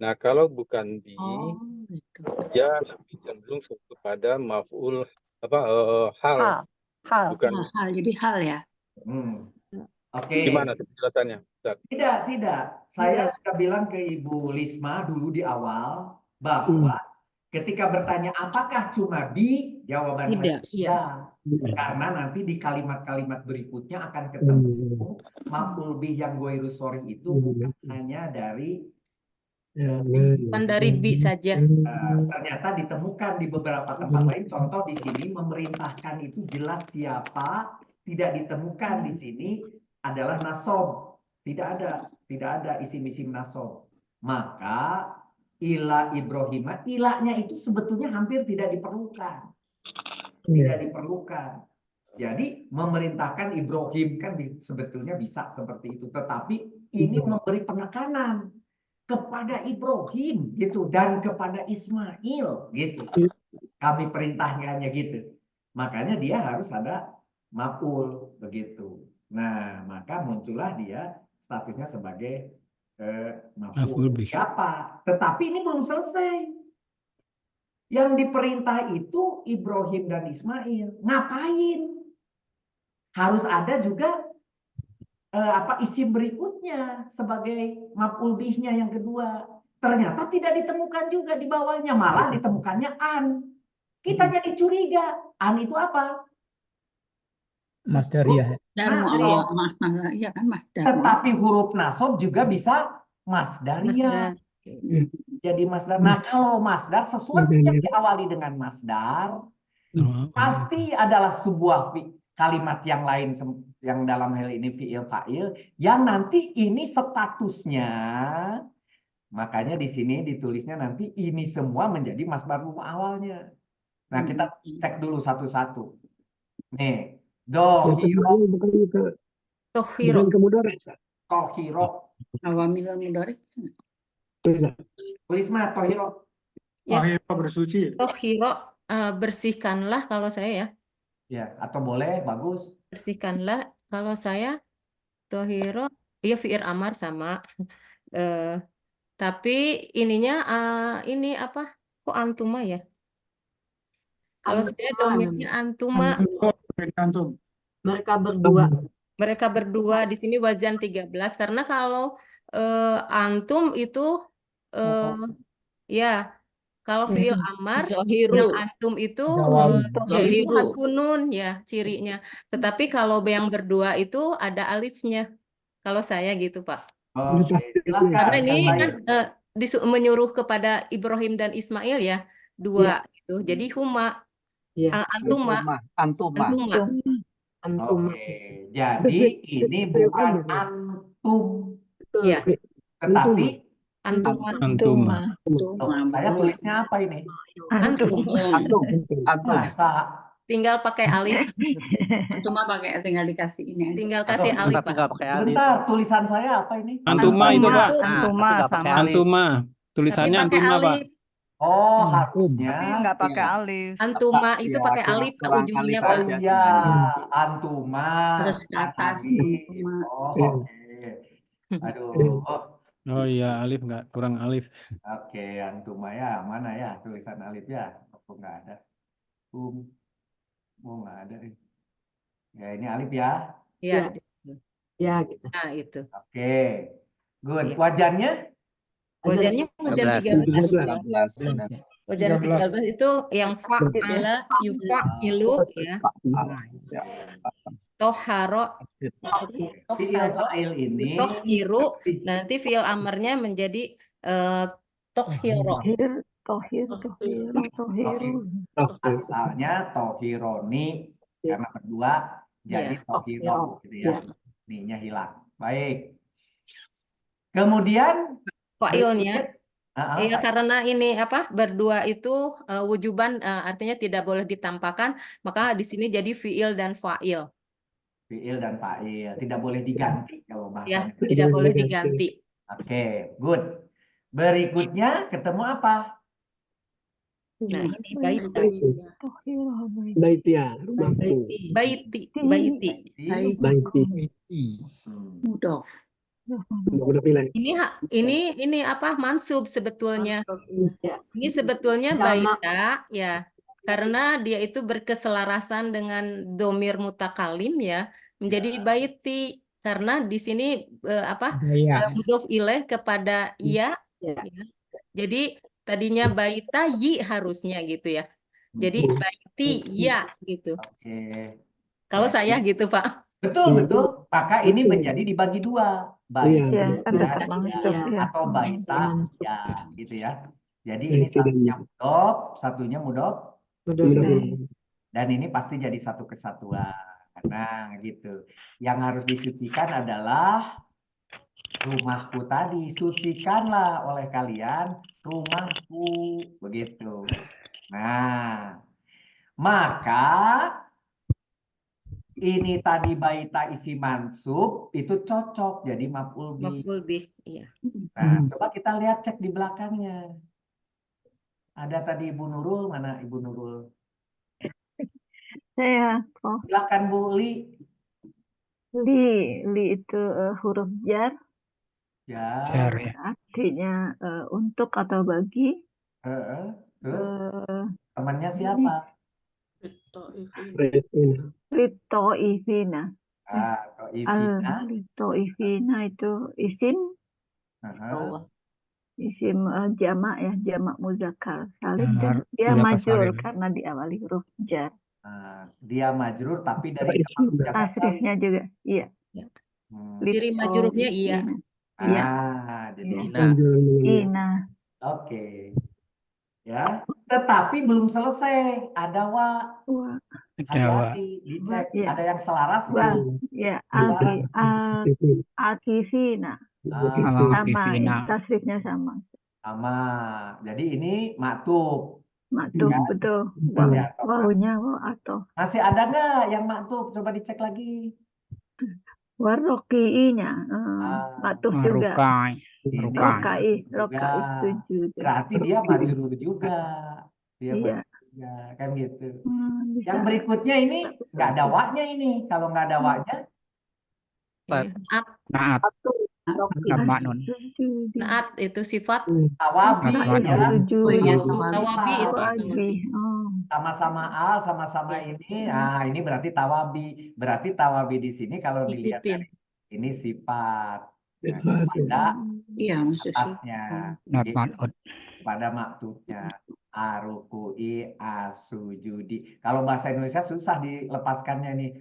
Nah, kalau bukan bi, dia lebih cenderung kepada maf'ul hal. Bukan hal, jadi hal ya. Oke. Gimana penjelasannya, Ustaz? Tidak. Saya sudah bilang ke Ibu Lisma dulu di awal bahwa ketika bertanya apakah cuma bi, jawabannya tidak. Karena nanti di kalimat-kalimat berikutnya akan ketemu maf'ul bih yang ghairu sharih itu bukan hanya dari bukan dari bi saja. Ternyata ditemukan di beberapa tempat lain. Contoh di sini memerintahkan itu jelas siapa, tidak ditemukan di sini adalah nasob. Tidak ada isim-isim nasob. Maka ila Ibrahimah, ilahnya itu sebetulnya hampir tidak diperlukan. Tidak diperlukan. Jadi memerintahkan Ibrahim kan sebetulnya bisa seperti itu. Tetapi ini memberi penekanan kepada Ibrahim gitu dan kepada Ismail gitu. Kami perintahkannya gitu. Makanya dia harus ada maf'ul begitu. Nah, maka muncullah dia statusnya sebagai maf'ul siapa. Tetapi ini belum selesai. Yang diperintah itu Ibrahim dan Ismail. Ngapain? Harus ada juga isim berikutnya sebagai maf'ul bihnya yang kedua. Ternyata tidak ditemukan juga di bawahnya, malah ditemukannya an. Kita jadi curiga, an itu apa? Masdariyah. Iya kan masdar. Tetapi huruf nasob juga bisa masdariyah. Jadi masdar. Nah, kalau masdar sesuatu yang diawali dengan masdar pasti adalah sebuah kalimat yang lain yang dalam hal ini fi'il fa'il yang nanti ini statusnya, makanya di sini ditulisnya nanti ini semua menjadi masdar awalnya. Nah, kita cek dulu satu-satu. Nih, dohiro. Tohiro. Awamil mudhari. Tulisma tohiro. Ya. Bersuci. Tohiro, bersihkanlah kalau saya ya. Ya, atau boleh, bagus. Bersihkanlah. Kalau saya tohiro, iya fi'il amar sama. Eh, tapi ininya ini apa? Kok antuma ya? Kalau saya domirnya antuma. Mereka berdua. Mereka berdua di sini wazan 13 karena kalau antum itu ya kalau fiil amar yang Zohiru. antum itu yaitu Zohiru. hadfun nun ya cirinya. Tetapi kalau yang berdua itu ada alifnya. Kalau saya gitu, Pak. Oke, silakan. Karena ini yang kan lain. menyuruh kepada Ibrahim dan Ismail ya, dua gitu. Jadi huma antuma. Antuma. Oke, jadi ini bukan antum, Ya, tetapi antuma. Antuma. saya tulisnya apa ini? Antum. Antum. Masa Tinggal pakai alif. Cuma pakai tinggal dikasih ini aja. Tinggal kasih alif, Pak. Tinggal pakai alif. bentar, tulisan saya apa ini? Antuma itu, Pak. Antuma Nggak pakai sama. alif. Antuma. Tulisannya Tapi pakai antuma, Pak. alif. Oh, Tapi harusnya. nggak pakai Iya. alif. Antuma itu Ya, pakai alif Pak, kurang ujungnya alif Pak. aja Iya, sebenarnya. antuma. Terus ke atas. Alif. Antuma. Oh, Iya. oke. Aduh. Oh iya, alif nggak kurang alif. Oke, antuma ya. Mana ya tulisan alif ya? Kok nggak ada? Oh, nggak ada. Ya, ini alif ya. Ya, Ya, gitu. nah itu. Oke. Good. Iya. Wajannya? Wajannya wajan 13. 13. Benar. Wajan 13 itu yang fa'ala, yufa'ilu ya. Ya. Toharo, Fi'il fa'il ini tohiru, nanti fi'il amarnya menjadi tohiro. asalnya tohironi karena berdua jadi Iya. tohiro gitu ya. Nih-nya hilang. Baik. Kemudian Fa'ilnya berikutnya, iya karena ini apa berdua itu wujuban artinya tidak boleh ditampakkan, maka di sini jadi fi'il dan fa'il. fi'il dan fa'il tidak boleh diganti kalau Ya, bahasanya. tidak boleh diganti. Oke, good. Berikutnya ketemu apa? Nah, ini baita. Baitia, rumahku. Baiti. Mudah. Udah pilih. Ini apa mansub sebetulnya. Ini sebetulnya Jamak. baita ya. Karena dia itu berkeselarasan dengan domir mutakalim ya, menjadi baiti. Karena di sini mudhof ilaih kepada ya. Jadi tadinya baita yi harusnya gitu ya. Jadi baiti ya gitu. Oke. Kalau saya gitu, Pak. Betul, betul. Maka ini menjadi dibagi dua. Baita Iya, atau baita ya gitu ya. Jadi ini satunya mudhof, satunya mudhof. Dan ini pasti jadi satu kesatuan. Nah, gitu. Yang harus disucikan adalah rumahku tadi. Sucikanlah oleh kalian rumahku. Begitu. Nah, maka ini tadi baita isi mansub itu cocok jadi maf'ul bih. Maf'ul bih, iya. Nah, coba kita lihat cek di belakangnya. Ada tadi Ibu Nurul, mana Ibu Nurul? Saya, Prof. Silakan Bu Li. Li itu huruf jar, Ya. artinya untuk atau bagi. Terus Eh, temannya siapa? Lito'ifina. To'ifina. Lito'ifina itu isim, isim jamak ya, jamak muzakkar salim dan dia majrur karena diawali huruf jar. Dia majrur tapi dari jamak Tasrifnya juga, iya. Ciri majrurnya iya. Iya. Jadi Ina. Oke. Ya, tetapi belum selesai. Ada wa. Hati-hati, dicek. Ya. Ada yang selaras Wa, nggak? ya, akifina. Sama, tasrifnya sama. Sama. Jadi ini maktub. Maktub, Ya. betul. Ya, Wawunya waw atau. masih ada nggak yang maktub? Coba dicek lagi. Waroki'inya. Maktub juga. Rokai juga. sujud. Berarti dia majrur juga. Dia Iya. majrur Ya, kan gitu. Bisa. Yang berikutnya ini nggak ada waknya ini. Kalau nggak ada waknya, Naat, Naat. Nama nun. naat itu sifat. tawabi Naat ya. Tawabi itu Sama-sama al, sama-sama ini. Nah, ini berarti tawabi. Berarti tawabi di sini kalau dilihat ngikutin. dari ini sifat. Nah, Sifat, pada Iya, maksudnya. atasnya. Not Gitu. man'ud. Pada maktubnya. Arukui, asujudi. Kalau bahasa Indonesia susah dilepaskannya nih.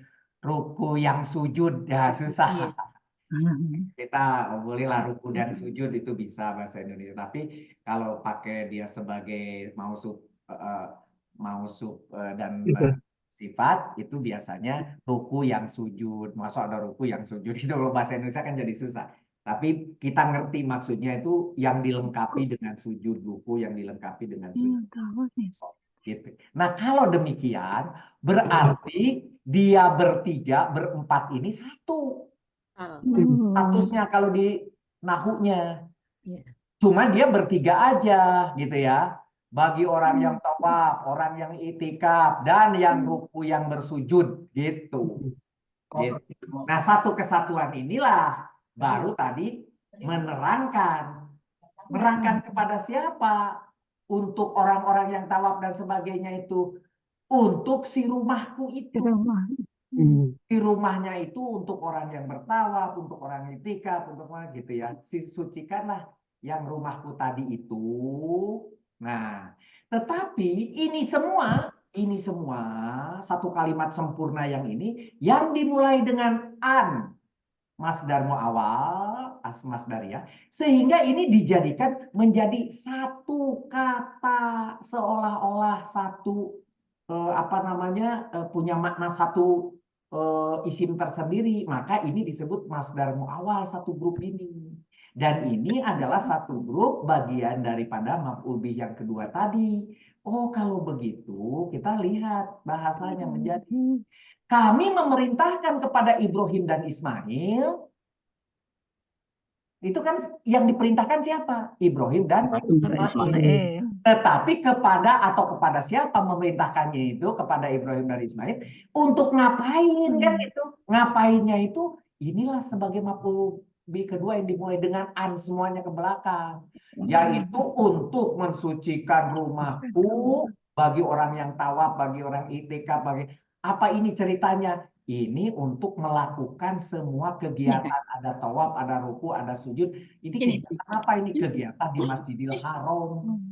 Ruku yang sujud. Ya, susah. Kita bolehlah ruku dan sujud itu bisa bahasa Indonesia. Tapi kalau pakai dia sebagai mausuf dan sifat itu biasanya ruku yang sujud. Masuk ada ruku yang sujud itu kalau bahasa Indonesia kan jadi susah. Tapi kita ngerti maksudnya itu yang dilengkapi dengan sujud, ruku yang dilengkapi dengan sujud. Gitu. Nah, kalau demikian berarti dia bertiga, berempat ini satu. Statusnya kalau di nahunya. Cuma dia bertiga aja gitu ya. Bagi orang yang tawaf, orang yang itikaf, dan yang ruku yang bersujud gitu. Gitu. Nah, satu kesatuan inilah baru tadi menerangkan. Menerangkan kepada siapa? Untuk orang-orang yang tawaf dan sebagainya itu. Untuk si rumahku itu. Di rumahnya itu untuk orang yang bertawaf, untuk orang itikaf, untuk orang gitu ya. Sucikanlah yang rumahku tadi itu. Nah, tetapi ini semua satu kalimat sempurna yang ini yang dimulai dengan an. Masdar muawal, masdar ya. Sehingga ini dijadikan menjadi satu kata seolah-olah satu punya makna satu isim tersendiri, maka ini disebut masdar muawal satu grup ini. Dan ini adalah satu grup bagian daripada maf'ul bih yang kedua tadi. Oh, kalau begitu kita lihat bahasanya menjadi kami memerintahkan kepada Ibrahim dan Ismail. Itu kan yang diperintahkan siapa? Ibrahim dan Ismail. Tetapi kepada siapa memerintahkannya itu? Kepada Ibrahim dan Ismail. Untuk ngapain kan itu? Ngapainnya itu inilah sebagai maf'ul bih kedua yang dimulai dengan an semuanya ke belakang. Yaitu untuk mensucikan rumahku bagi orang yang tawaf, bagi orang itikaf, bagi apa ini ceritanya? Ini untuk melakukan semua kegiatan, ada tawaf, ada ruku, ada sujud. Ini kegiatan apa ini? Kegiatan di Masjidil Haram.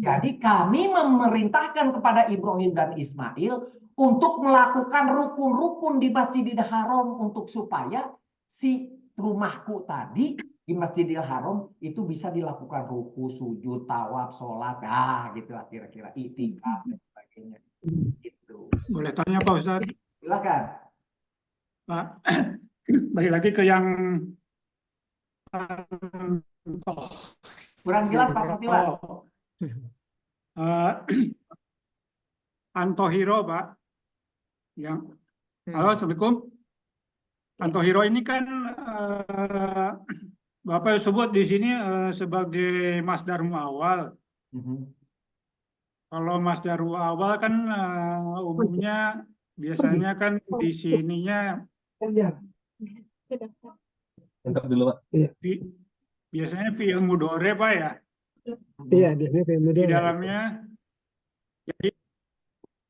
Jadi kami memerintahkan kepada Ibrahim dan Ismail untuk melakukan rukun-rukun di Masjidil Haram untuk supaya si rumahku tadi di Masjidil Haram itu bisa dilakukan ruku, sujud, tawaf, sholat, gitu lah kira-kira, itikaf dan sebagainya. Gitu. Boleh tanya Pak Ustadz? Silakan. Pak, balik lagi ke yang kurang jelas Pak Mutiwan. Antohiro Pak, yang halo Assalamualaikum. Antohiro ini kan Bapak sebut di sini sebagai masdar muawal. Kalau masdar muawal kan umumnya biasanya kan di sininya biasanya fi'il mudhari Pak ya? Iya, biasanya fi'il mudhari. Di dalamnya jadi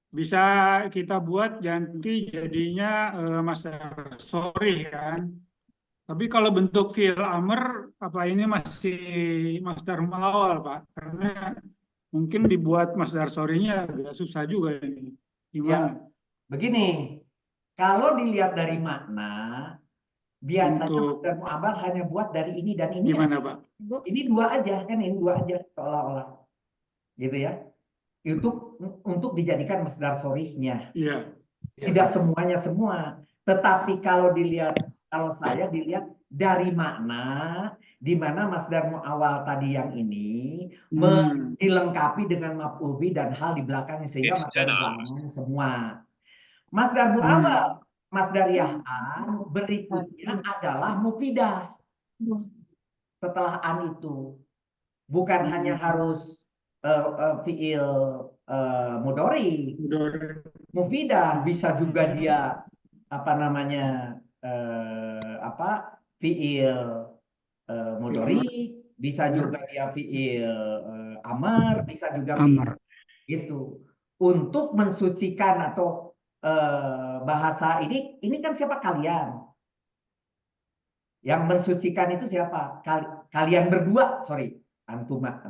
bisa kita buat ganti jadinya masdar sharih kan. Tapi kalau bentuk fi'il amr apa ini masih masdar muawal Pak? Karena mungkin dibuat masdar sharihnya agak susah juga ini. Gimana? Ya, begini. Kalau dilihat dari makna, biasanya masdar mu'awwal hanya buat dari ini dan ini. Gimana Pak? Ini dua aja kan, ini dua aja seolah-olah, gitu ya. Untuk dijadikan masdar sharihnya. Iya. Tidak semuanya semua, tetapi kalau saya dilihat dari makna, di mana masdar mu'awwal tadi yang ini dilengkapi dengan maf'ul bih dan hal di belakangnya sehingga masdar mu'awwal semua. Masdar mu'awwal, masdariyah an berikutnya adalah mufidah. Setelah an itu bukan hanya harus fiil mudhari. Mufidah bisa juga dia apa namanya fiil mudhari, bisa juga dia fiil amar, bisa juga fiil gitu. Untuk mensucikan atau bahasa ini kan siapa? Kalian. Yang mensucikan itu siapa? Kalian berdua, sorry, antuma.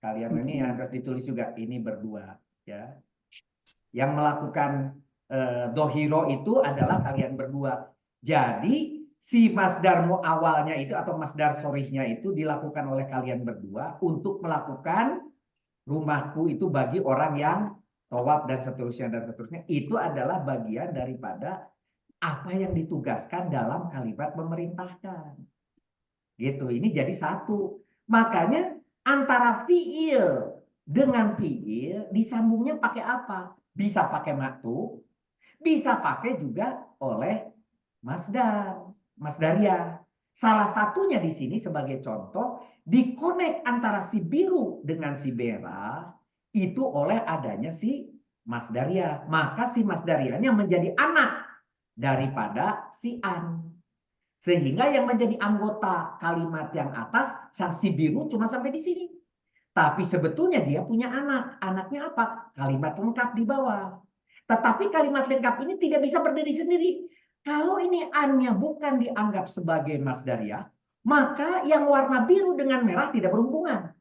Kalian ini harus ditulis juga, ini berdua, ya. Yang melakukan dohiro itu adalah kalian berdua. Jadi si masdar awalnya itu atau masdar sorihnya itu dilakukan oleh kalian berdua untuk melakukan rumahku itu bagi orang yang tawaf dan seterusnya. Itu adalah bagian daripada apa yang ditugaskan dalam kalimat memerintahkan. Gitu, ini jadi satu. Makanya antara fiil dengan fiil disambungnya pakai apa? Bisa pakai maktu, bisa pakai juga oleh masdaria. Salah satunya di sini sebagai contoh, dikonek antara si biru dengan si merah itu oleh adanya si masdaria. Maka si masdarianya menjadi anak daripada si an. Sehingga yang menjadi anggota kalimat yang atas, si biru cuma sampai di sini. Tapi sebetulnya dia punya anak. Anaknya apa? Kalimat lengkap di bawah. Tetapi kalimat lengkap ini tidak bisa berdiri sendiri. Kalau ini an-nya bukan dianggap sebagai masdaria, maka yang warna biru dengan merah tidak berhubungan.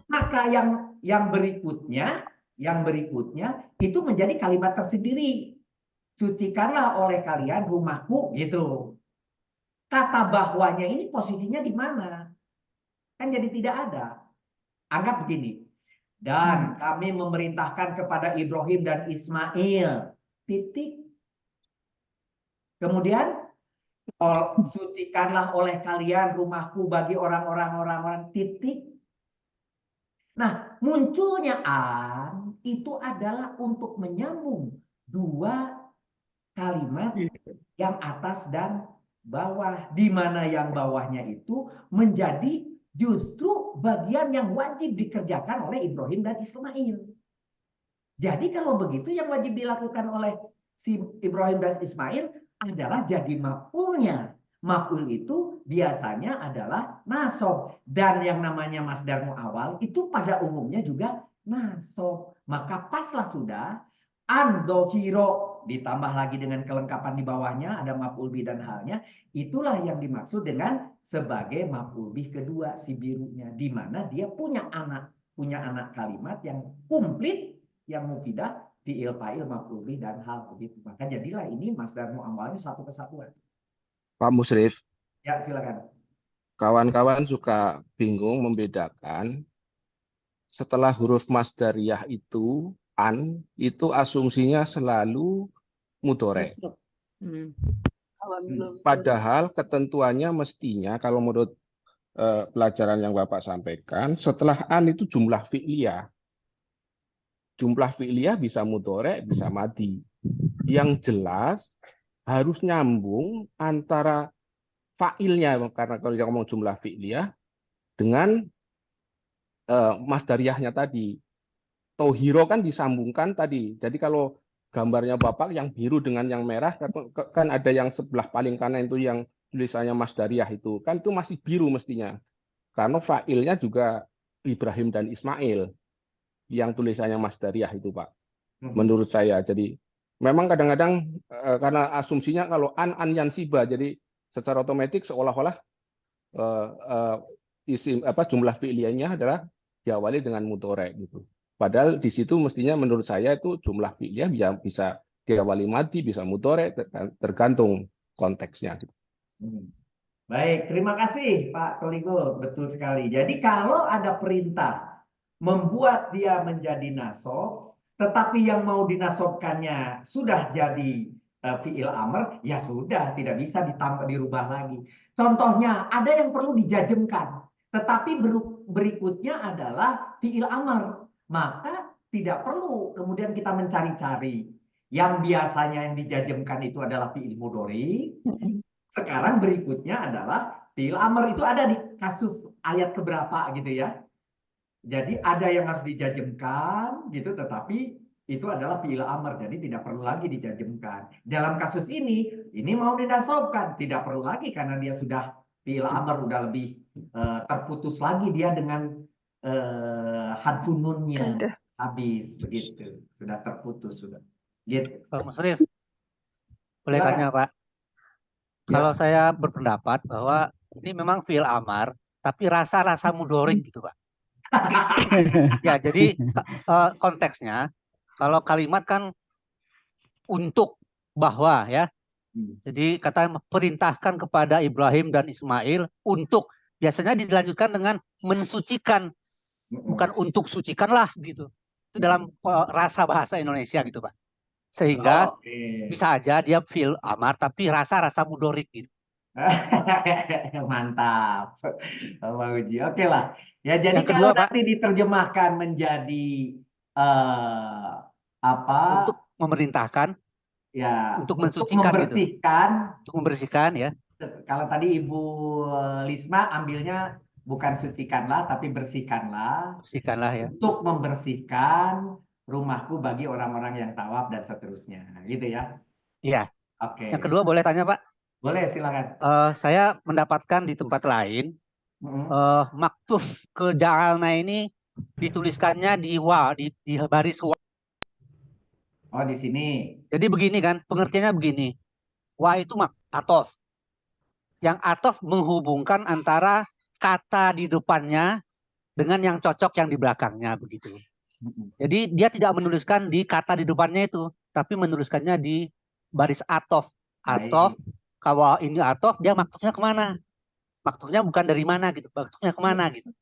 Maka yang berikutnya itu menjadi kalimat tersendiri. Sucikanlah oleh kalian rumahku, gitu. Kata bahwanya ini posisinya di mana? Kan jadi tidak ada. Anggap begini. Dan kami memerintahkan kepada Ibrahim dan Ismail. Titik. Kemudian sucikanlah oleh kalian rumahku bagi orang-orang titik. Nah, munculnya an itu adalah untuk menyambung dua kalimat yang atas dan bawah, di mana yang bawahnya itu menjadi justru bagian yang wajib dikerjakan oleh Ibrahim dan Ismail. Jadi kalau begitu yang wajib dilakukan oleh si Ibrahim dan Ismail adalah jadi maf'ulnya. Maf'ul itu biasanya adalah nasab, dan yang namanya masdar mu'awwal itu pada umumnya juga nasab. Maka paslah sudah an-dohiro ditambah lagi dengan kelengkapan di bawahnya ada maf'ul bih dan halnya, itulah yang dimaksud dengan sebagai maf'ul bih kedua si birunya, di mana dia punya anak kalimat yang komplit, yang mufidah, fi'il, fa'il, maf'ul bih dan hal begitu. Maka jadilah ini masdar mu'awwalnya satu kesatuan. Pak Musrif, Ya, silakan. kawan-kawan suka bingung membedakan setelah huruf masdariyah itu an itu asumsinya selalu mudhore. Padahal ketentuannya mestinya kalau menurut pelajaran yang Bapak sampaikan, setelah an itu jumlah fi'liyah. Jumlah fi'liyah bisa mudhore, bisa madi. Yang jelas harus nyambung antara fa'ilnya, karena kalau kita ngomong jumlah fi'liyah, dengan masdariyahnya tadi. Tohiro kan disambungkan tadi. Jadi kalau gambarnya Bapak yang biru dengan yang merah, kan ada yang sebelah paling kanan itu yang tulisannya masdariyah itu. Kan itu masih biru mestinya. Karena fa'ilnya juga Ibrahim dan Ismail yang tulisannya masdariyah itu, Pak. Menurut saya. Jadi memang kadang-kadang karena asumsinya kalau an yansiba, jadi secara otomatis seolah-olah jumlah fi'liyahnya adalah diawali dengan mudhore gitu. Padahal di situ mestinya menurut saya itu jumlah fi'liyah bisa diawali madi, bisa mudhore, tergantung konteksnya. Baik, terima kasih Pak Toligul, betul sekali. Jadi kalau ada perintah membuat dia menjadi nasab, tetapi yang mau dinasobkannya sudah jadi fi'il amr, ya sudah, tidak bisa ditambah dirubah lagi. Contohnya ada yang perlu dijajemkan, tetapi berikutnya adalah fi'il amr. Maka tidak perlu kemudian kita mencari-cari. Yang biasanya yang dijajemkan itu adalah fi'il mudhari. Sekarang berikutnya adalah fi'il amr. Itu ada di kasus ayat keberapa gitu ya. Jadi ada yang harus dijajemkan gitu, tetapi itu adalah fi'il amr, jadi tidak perlu lagi dijajemkan. Dalam kasus ini mau dinasobkan, tidak perlu lagi karena dia sudah fi'il amr, udah lebih terputus lagi dia dengan hadfun nunnya habis begitu, sudah terputus sudah. Gitu. Pak Musrif, boleh Silakan. tanya Pak? Ya. Kalau saya berpendapat bahwa ini memang fi'il amar, tapi rasa-rasa mudorik gitu Pak. Ya, jadi konteksnya, kalau kalimat kan untuk, bahwa ya. Jadi kata perintahkan kepada Ibrahim dan Ismail untuk, biasanya dilanjutkan dengan mensucikan, bukan untuk sucikanlah gitu. Itu dalam rasa bahasa Indonesia gitu Pak. Sehingga bisa aja dia fi'il amar tapi rasa-rasa mudorik gitu. Mantap, Pak Uji. Oke lah. Ya, jadi Yang kedua, kalau nanti diterjemahkan menjadi apa? Untuk memerintahkan, Ya, untuk untuk mensucikan membersihkan. gitu. Untuk membersihkan ya. Kalau tadi Ibu Lisma ambilnya bukan sucikanlah tapi bersihkanlah. Bersihkanlah ya. Untuk membersihkan rumahku bagi orang-orang yang tawaf dan seterusnya. Gitu ya. Iya. Oke. Yang kedua boleh tanya Pak? Boleh, silakan. Saya mendapatkan di tempat lain maktuf ke ja'alna ini dituliskannya di baris wa. Oh, di sini. Jadi begini kan, pengertiannya begini. Wa itu atof. Yang atof menghubungkan antara kata di depannya dengan yang cocok yang di belakangnya begitu. Jadi dia tidak menuliskan di kata di depannya itu, tapi menuliskannya di baris atof. Atof, kalau ini atof, dia maktufnya kemana? Maktufnya bukan dari mana gitu, maktufnya kemana gitu.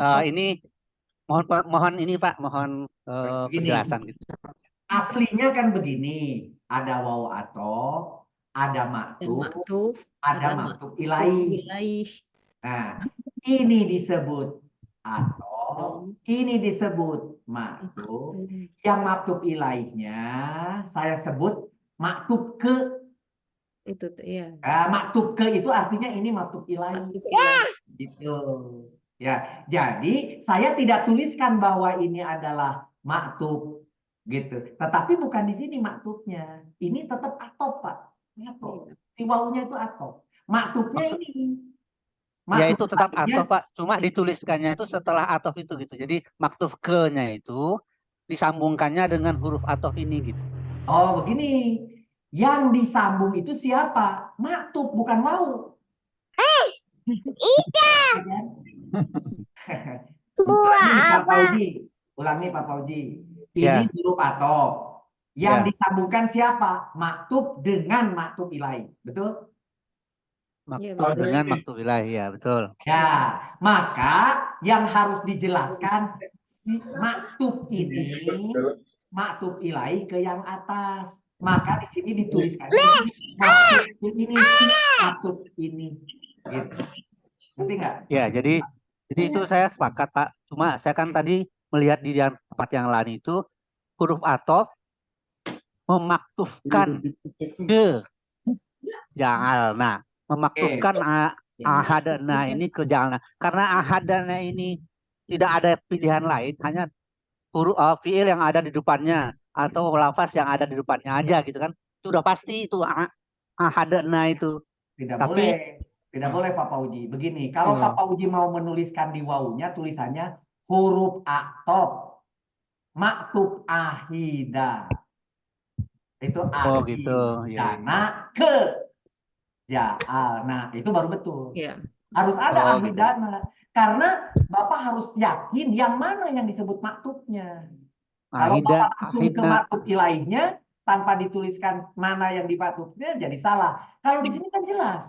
Ini mohon ini Pak, mohon penjelasan gitu. Aslinya kan begini, ada waw atof, ada maktuf, ada maktuf ilaih. Nah, ini disebut atof, ini disebut maktuf. Yang maktuf ilaihnya saya sebut maktuf ke. Itu ya. Maktub ke itu artinya ini maktub ilahi. Gitu. Ya, jadi saya tidak tuliskan bahwa ini adalah maktub gitu. Tetapi bukan di sini maktubnya. Ini tetap atof, Pak. Atof. Si wawunya itu atof. Maktubnya ini. Ya itu tetap atof Pak. Cuma dituliskannya itu setelah atof itu gitu. Jadi maktub ke-nya itu disambungkannya dengan huruf atof ini gitu. Oh, begini. Yang disambung itu siapa? Maktub, bukan wau. Ulangi Pak Fauji. Ini huruf atof. Yang disambungkan siapa? Maktub dengan maktub ilahi. Betul? Maktub dengan maktub ilahi, ya betul. Ya, maka yang harus dijelaskan maktub ini, maktub ilahi ke yang atas. Maka di sini dituliskan maktub ini, maktub ini. Gitu. Ngerti nggak? Ya, jadi itu saya sepakat Pak. Cuma saya kan tadi melihat di tempat yang lain itu huruf atof memaktufkan ke ja'alna, memaktufkan ahadana ini ke ja'alna. Karena ahadana ini tidak ada pilihan lain, hanya huruf fiil yang ada di depannya atau lafaz yang ada di depannya aja gitu kan. Sudah pasti itu ahadana itu. Tidak boleh Pak Fauji. Begini, kalau Pak Fauji mau menuliskan di wawunya tulisannya huruf atof maktub ahida. Itu gitu. Ahidana ke ja'alna. Itu baru betul. Harus ada ahidana. Gitu. Karena Bapak harus yakin yang mana yang disebut maktubnya. Kalau Bapak langsung ke maktub ilaihnya tanpa dituliskan mana yang dimaktubnya jadi salah. Kalau di sini kan jelas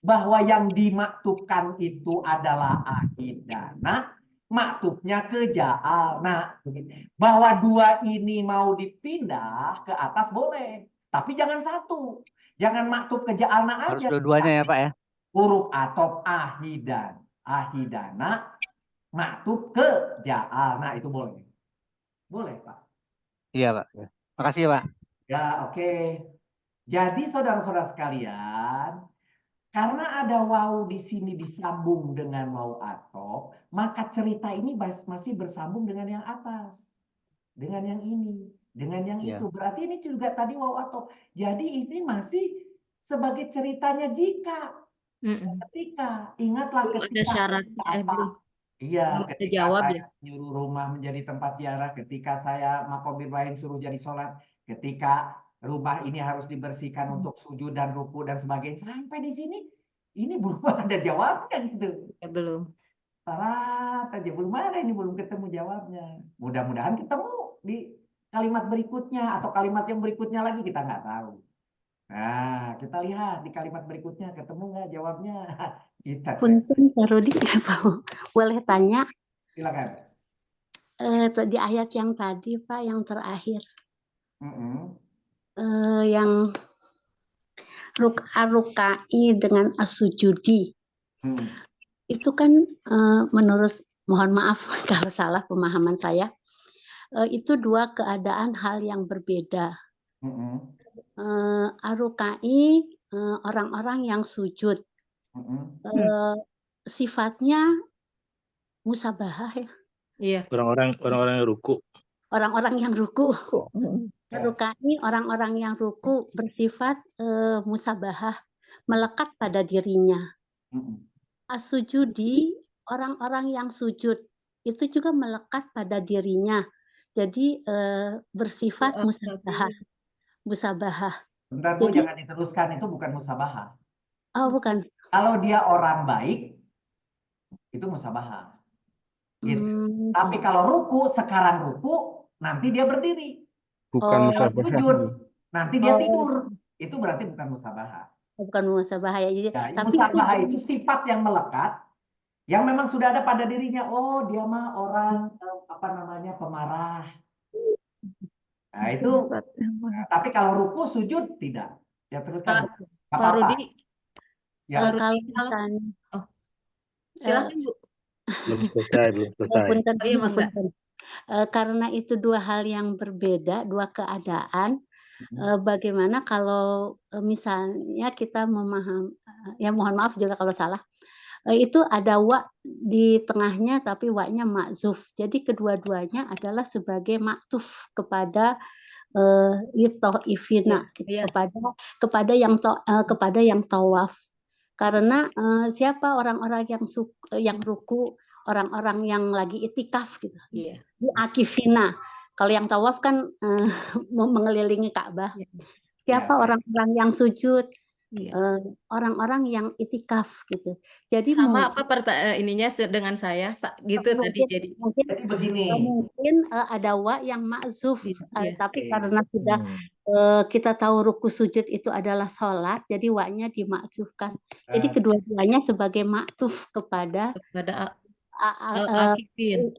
bahwa yang dimaktubkan itu adalah ahidana, maktubnya ke ja'alna. Bahwa dua ini mau dipindah ke atas boleh, tapi jangan satu. Jangan maktub ke ja'alna aja. Harus dua-duanya ya Pak ya. Huruf atof ahidana, maktub ke ja'alna itu boleh. Boleh Pak. Iya Pak. Makasih Pak. Ya oke. Jadi saudara-saudara sekalian, Karena ada waw di sini disambung dengan waw atop, maka cerita ini masih bersambung dengan yang atas, dengan yang ini, dengan yang Ya. itu. Berarti ini juga tadi waw atop. Jadi ini masih sebagai ceritanya jika. Ketika, ingatlah Belum ada ketika syaratnya, belum Iya, belum ada ketika jawab saya ya. nyuruh rumah menjadi tempat ziarah, ketika saya Makom Ibrahim suruh jadi sholat, ketika rumah ini harus dibersihkan untuk sujud dan ruku dan sebagainya. Sampai di sini, ini belum ada jawabnya gitu. Ya, belum. Salah aja, belum ada ini, belum ketemu jawabnya. Mudah-mudahan ketemu di kalimat berikutnya atau kalimat yang berikutnya lagi, kita nggak tahu. Nah, kita lihat di kalimat berikutnya ketemu nggak jawabnya. Kita cek. Punten Pak Rudi, boleh tanya Silakan. di ayat yang tadi Pak, yang terakhir, Mm-mm. yang rukai dengan as-sujudi, itu kan menurut, mohon maaf kalau salah pemahaman saya, itu dua keadaan hal yang berbeda. Arukai orang-orang yang sujud, sifatnya musabahah ya, Iya. Orang-orang yang ruku. orang-orang yang ruku. Arukai orang-orang yang ruku bersifat musabahah, melekat pada dirinya. As-sujudi orang-orang yang sujud itu juga melekat pada dirinya. Jadi bersifat musabahah. Bentar Bu, Jadi, jangan diteruskan, itu bukan musabahah. oh bukan. Kalau dia orang baik, itu musabahah. Gitu. Tapi kalau ruku, sekarang ruku, nanti dia berdiri. Bukan Kalau musabahah. sujud, nanti dia tidur. Itu berarti bukan musabahah. Bukan musabahah ya. Jadi, Ya, tapi musabahah itu sifat yang melekat, yang memang sudah ada pada dirinya. Oh, dia mah orang apa namanya, pemarah. Nah, itu. Tapi kalau ruku, sujud tidak. Ya teruskan. Nggak Pak apa-apa. Rudi, Ya. Pak Rudi, kalau kalau misalnya silakan Bu. Belum selesai. punten, Oh iya, Mangga. punten. Karena itu dua hal yang berbeda, dua keadaan. Bagaimana kalau misalnya kita memahami, ya mohon maaf juga kalau salah, itu ada wa di tengahnya tapi wa-nya ma'zuf. Jadi kedua-duanya adalah sebagai maktuf kepada ifina, kepada yang tawaf. Karena siapa orang-orang yang ruku, orang-orang yang lagi itikaf gitu. Di akifina. Kalau yang tawaf kan mengelilingi Ka'bah. Siapa orang-orang yang sujud? Orang-orang yang itikaf gitu. Jadi Sama apa ininya dengan saya gitu tadi jadi. Mungkin ada wa yang ma'zuf, tapi karena sudah kita tahu ruku sujud itu adalah sholat, jadi wa-nya dimaksufkan. Jadi kedua-duanya sebagai maktuf kepada Akifin.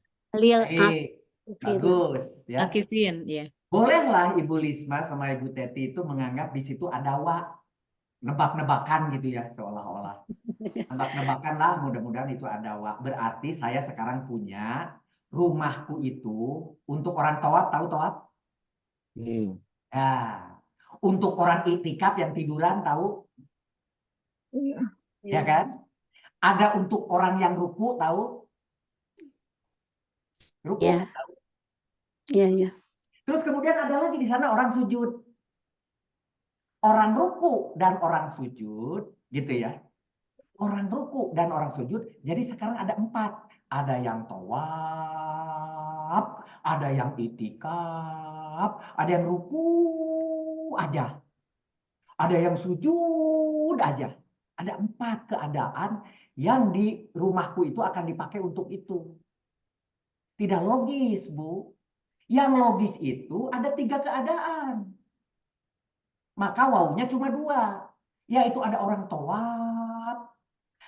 Bagus ya. Akifin, ya. Bolehlah Ibu Lisma sama Ibu Teti itu menganggap di situ ada wa, nebak-nebakan gitu ya, seolah-olah. Nebak-nebakan lah, mudah-mudahan itu ada wa. Berarti saya sekarang punya rumahku itu untuk orang tawaf, tahu tawaf? Ya. Untuk orang itikaf yang tiduran, tahu? Ya kan? Ada untuk orang yang ruku, tahu? Ruku, tahu? Iya. Terus kemudian ada lagi di sana orang sujud. Orang ruku dan orang sujud, gitu ya. Orang ruku dan orang sujud, jadi sekarang ada 4. Ada yang tawaf, ada yang itikaf, ada yang ruku aja. Ada yang sujud aja. Ada 4 keadaan yang di rumahku itu akan dipakai untuk itu. Tidak logis, Bu. Yang logis itu ada 3 keadaan. Maka wawunya cuma 2. Yaitu ada orang tawaf,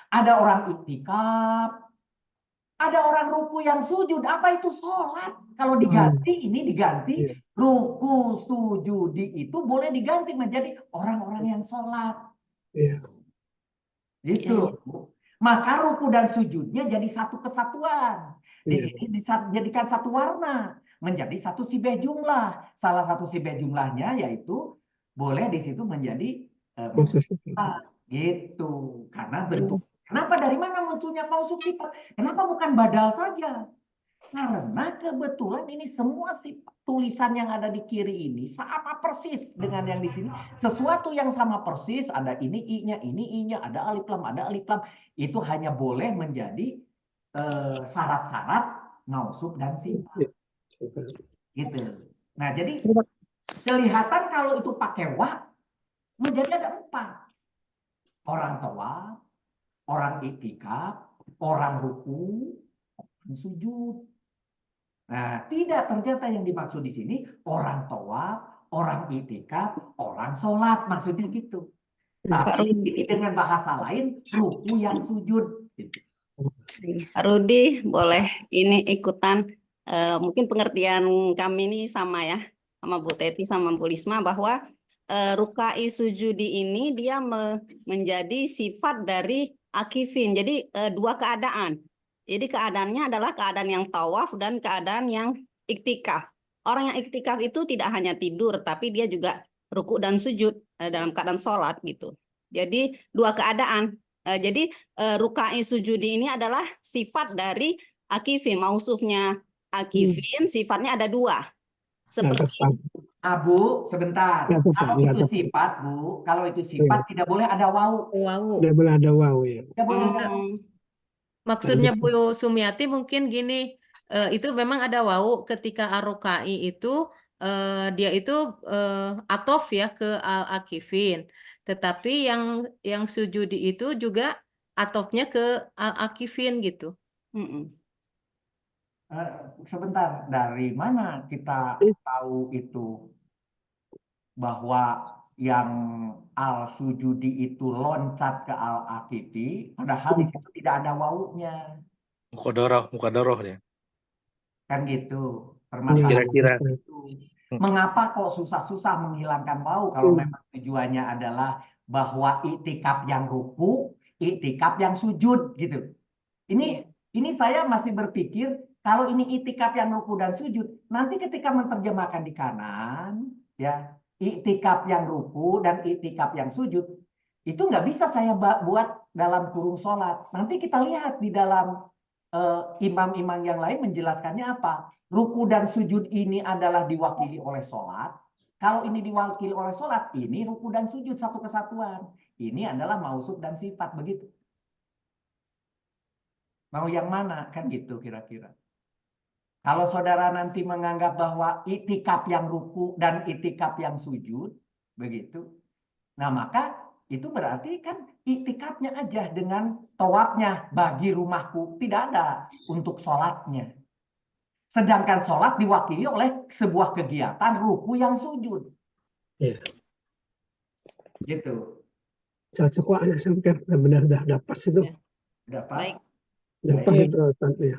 ada orang iktikaf, ada orang ruku yang sujud. Apa itu sholat? Kalau diganti, ini diganti. Ruku sujudi itu boleh diganti menjadi orang-orang yang sholat. Gitu. Maka ruku dan sujudnya jadi satu kesatuan. Di sini dijadikan satu warna. Menjadi satu sibeh jumlah. Salah satu sibeh jumlahnya yaitu boleh di situ menjadi Gitu. Karena bentuk. Kenapa dari mana munculnya mausuf sifat? Kenapa bukan badal saja? Karena kebetulan ini semua tulisan yang ada di kiri ini sama persis dengan yang di sini. Sesuatu yang sama persis, ada ini i-nya, ini i-nya, ada alif lam, ada alif lam. Itu hanya boleh menjadi syarat-syarat mausuf dan sifat. Gitu. Nah, jadi kelihatan kalau itu pakai wa menjadi ada 4. Orang tawaf, orang iktikaf, orang ruku, orang sujud. Nah, tidak, ternyata yang dimaksud di sini orang tawaf, orang iktikaf, orang sholat, maksudnya gitu. Tapi dengan bahasa lain ruku yang sujud. Gitu. Pak Rudi, boleh ini ikutan, mungkin pengertian kami ini sama ya, sama Bu Teti sama Bu Lisma, bahwa rukai sujudi ini dia menjadi sifat dari akifin. Jadi 2 keadaan. Jadi keadaannya adalah keadaan yang tawaf dan keadaan yang iktikaf. Orang yang iktikaf itu tidak hanya tidur, tapi dia juga ruku dan sujud dalam keadaan sholat gitu. Jadi 2 keadaan. Jadi rukai sujudi ini adalah sifat dari akifin. Mausufnya akifin, sifatnya ada 2. Seperti Bu, sebentar. Kalau itu sifat, Bu, kalau itu sifat tidak boleh ada wau. Tidak boleh ada wau ya. Tidak boleh ada. Maksudnya Bu Sumiati mungkin gini, itu memang ada wau ketika arokai itu dia itu atof ya ke al-akifin. Tetapi yang sujudi itu juga atofnya ke al-akifin gitu. Sebentar, dari mana kita tahu itu bahwa yang al-sujudi itu loncat ke al-akifi, padahal di situ tidak ada wawunya. Mukadoroh ya. Kan gitu. Permasalahan Kira-kira. itu. Mengapa kok susah-susah menghilangkan wau kalau memang tujuannya adalah bahwa iktikaf yang ruku, iktikaf yang sujud gitu. Ini saya masih berpikir kalau ini iktikaf yang ruku dan sujud, nanti ketika menerjemahkan di kanan, ya iktikaf yang ruku dan iktikaf yang sujud, itu nggak bisa saya buat dalam kurung sholat. Nanti kita lihat di dalam imam-imam yang lain menjelaskannya apa. Ruku dan sujud ini adalah diwakili oleh sholat. Kalau ini diwakili oleh sholat, ini ruku dan sujud satu kesatuan. Ini adalah mausuf dan sifat, begitu. Mau yang mana? Kan gitu kira-kira. Kalau saudara nanti menganggap bahwa iktikaf yang ruku dan iktikaf yang sujud, begitu. Nah, maka itu berarti kan iktikafnya aja dengan tawafnya bagi rumahku. Tidak ada untuk sholatnya. Sedangkan sholat diwakili oleh sebuah kegiatan ruku yang sujud. Iya. Gitu. Cocok kok anak sampai benar-benar dapat situ. Dapat. Dapat itu ya.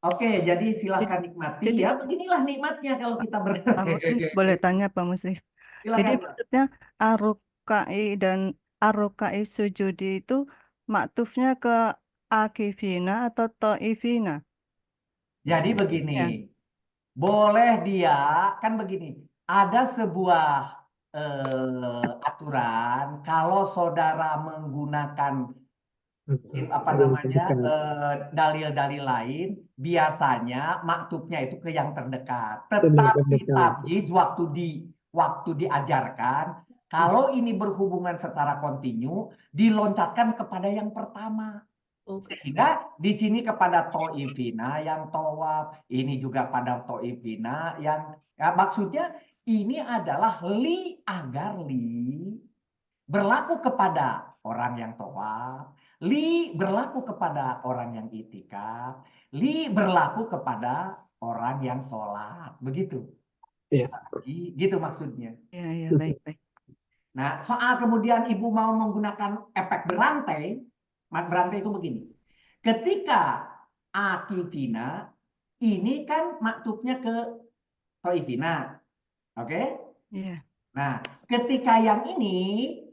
Oke, jadi silakan nikmati ya. Beginilah nikmatnya kalau kita Pak Muslim, boleh tanya Pak Muslim. Jadi Silakan, maksudnya arukai dan arukai sujudi itu maktufnya ke akifina atau toifina? Jadi begini, boleh dia kan begini. Ada sebuah aturan kalau saudara menggunakan dalil-dalil lain, biasanya maktubnya itu ke yang terdekat. Tetapi tabjiz waktu diajarkan, kalau ini berhubungan secara kontinu, diloncatkan kepada yang pertama. Sehingga di sini kepada to'ifina yang tawaf, ini juga pada to'ifina yang maksudnya ini adalah agar berlaku kepada orang yang tawaf, berlaku kepada orang yang itikaf, berlaku kepada orang yang sholat, begitu. Iya. Gitu maksudnya. Iya, baik. Nah, soal kemudian ibu mau menggunakan efek berantai itu begini. Ketika akifina, ini kan maktubnya ke toifina. Oke? Iya. Nah, ketika yang ini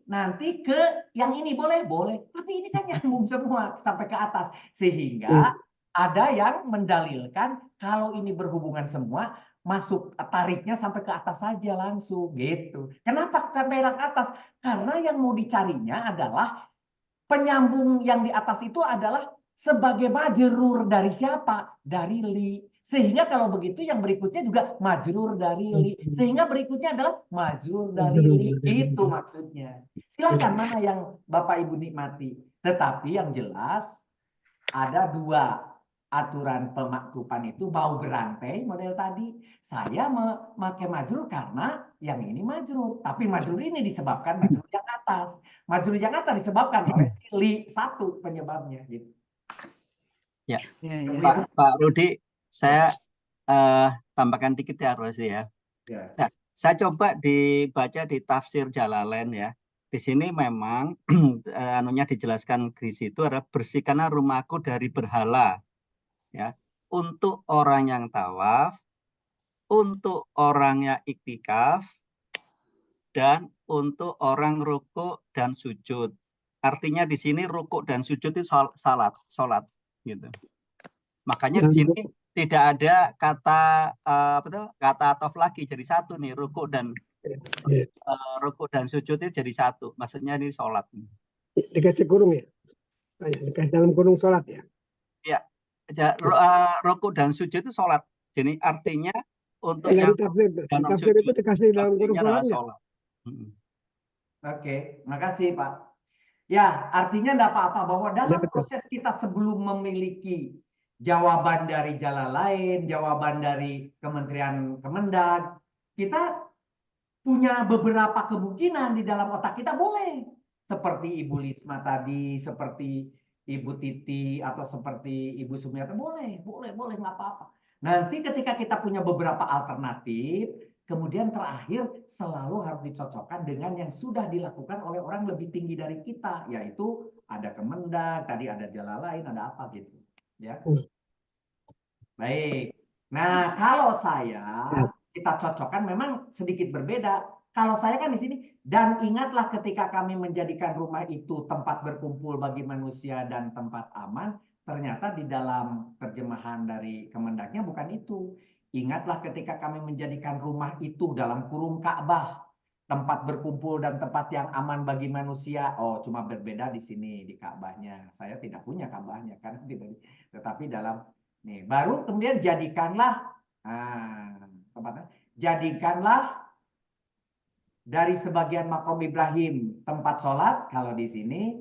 nanti ke yang ini boleh. Tapi ini kan nyambung semua sampai ke atas. Sehingga ada yang mendalilkan kalau ini berhubungan semua, masuk tariknya sampai ke atas saja langsung gitu. Kenapa sampai ke atas? Karena yang mau dicarinya adalah penyambung yang di atas itu adalah sebagai majrur dari siapa? Dari li. Sehingga kalau begitu yang berikutnya juga majrur dari li. Sehingga berikutnya adalah majrur dari li. Itu maksudnya. Silahkan mana yang Bapak Ibu nikmati. Tetapi yang jelas ada dua aturan pemaktupan itu mau berantai model tadi. Saya memakai majrur karena yang ini majrur. Tapi majrur ini disebabkan majrur yang atas. Majrur yang atas disebabkan oleh si li satu penyebabnya. Gitu. Ya, Pak Rudi, saya tambahkan dikit ya, Rosi ya. Nah, saya coba dibaca di tafsir Jalalain ya. Di sini memang anunya dijelaskan di situ adalah bersihkanlah rumahku dari berhala. Ya, untuk orang yang tawaf, untuk orang yang iktikaf, dan untuk orang rukuk dan sujud. Artinya di sini rukuk dan sujud itu salat, gitu. Makanya di sini tidak ada kata kata atof lagi jadi satu nih, rukuk dan sujud itu jadi satu. Maksudnya ini sholat. Dikasih kurung ya? Dikasih dalam kurung sholat ya? Iya. Rukuk dan sujud itu sholat. Jadi artinya untuk yang tafsir itu dikasih dalam kurung sholat nggak? Oke, makasih Pak. Ya, artinya enggak apa-apa bahwa dalam proses kita sebelum memiliki jawaban dari Jalalain, jawaban dari Kementerian Kemendag, kita punya beberapa kemungkinan di dalam otak kita boleh. Seperti Ibu Lisma tadi, seperti Ibu Titi, atau seperti Ibu Sumiati, boleh, nggak apa-apa. Nanti ketika kita punya beberapa alternatif, kemudian terakhir selalu harus dicocokkan dengan yang sudah dilakukan oleh orang lebih tinggi dari kita, yaitu ada Kemendag, tadi ada Jalalain, ada apa gitu. Ya. Baik. Nah, kalau kita cocokkan memang sedikit berbeda. Kalau saya kan di sini, dan ingatlah ketika kami menjadikan rumah itu tempat berkumpul bagi manusia dan tempat aman, ternyata di dalam terjemahan dari Kemendagnya bukan itu. Ingatlah ketika kami menjadikan rumah itu dalam kurung Ka'bah, tempat berkumpul dan tempat yang aman bagi manusia. Oh, cuma berbeda di sini di Ka'bahnya. Saya tidak punya Ka'bahnya kan, tetapi dalam nih baru kemudian jadikanlah jadikanlah dari sebagian makom Ibrahim tempat sholat. Kalau di sini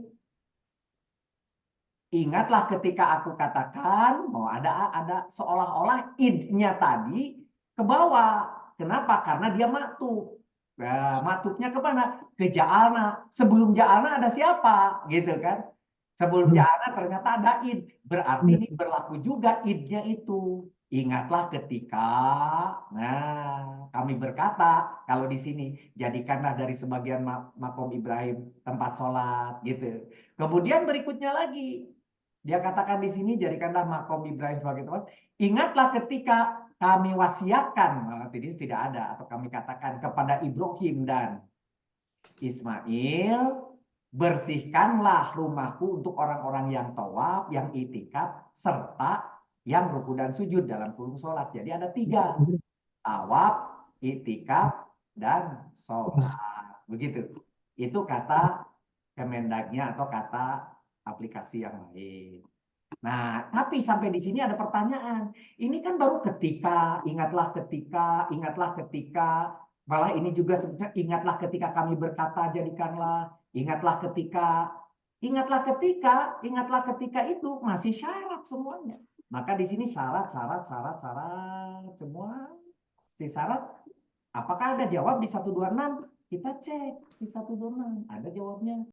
ingatlah ketika aku katakan ada seolah-olah idnya tadi ke bawah. Kenapa? Karena dia maktub. Nah, maktubnya ke mana? Ke ja'alna. Sebelum ja'alna ada siapa? Gitu kan? Sebelum ja'alna ternyata ada id. Berarti ini berlaku juga idnya itu. Ingatlah ketika, kami berkata, kalau di sini, jadikanlah dari sebagian makom Ibrahim tempat sholat, gitu. Kemudian berikutnya lagi, dia katakan di sini, jadikanlah makom Ibrahim sebagai tempat. Ingatlah ketika kami wasiatkan, malah tidak ada, atau kami katakan kepada Ibrahim dan Ismail, bersihkanlah rumahku untuk orang-orang yang tawaf, yang itikaf, serta yang ruku dan sujud dalam kurung sholat. Jadi ada 3. Tawaf, itikaf, dan sholat. Begitu. Itu kata Kemendagnya atau kata aplikasi yang lain. Nah, tapi sampai di sini ada pertanyaan. Ini kan baru ketika, ingatlah ketika, malah ini juga sebetulnya ingatlah ketika kami berkata jadikanlah, ingatlah ketika itu masih syarat semuanya. Maka di sini syarat semua. Si syarat, apakah ada jawab di 126? Kita cek di 126, ada jawabnya.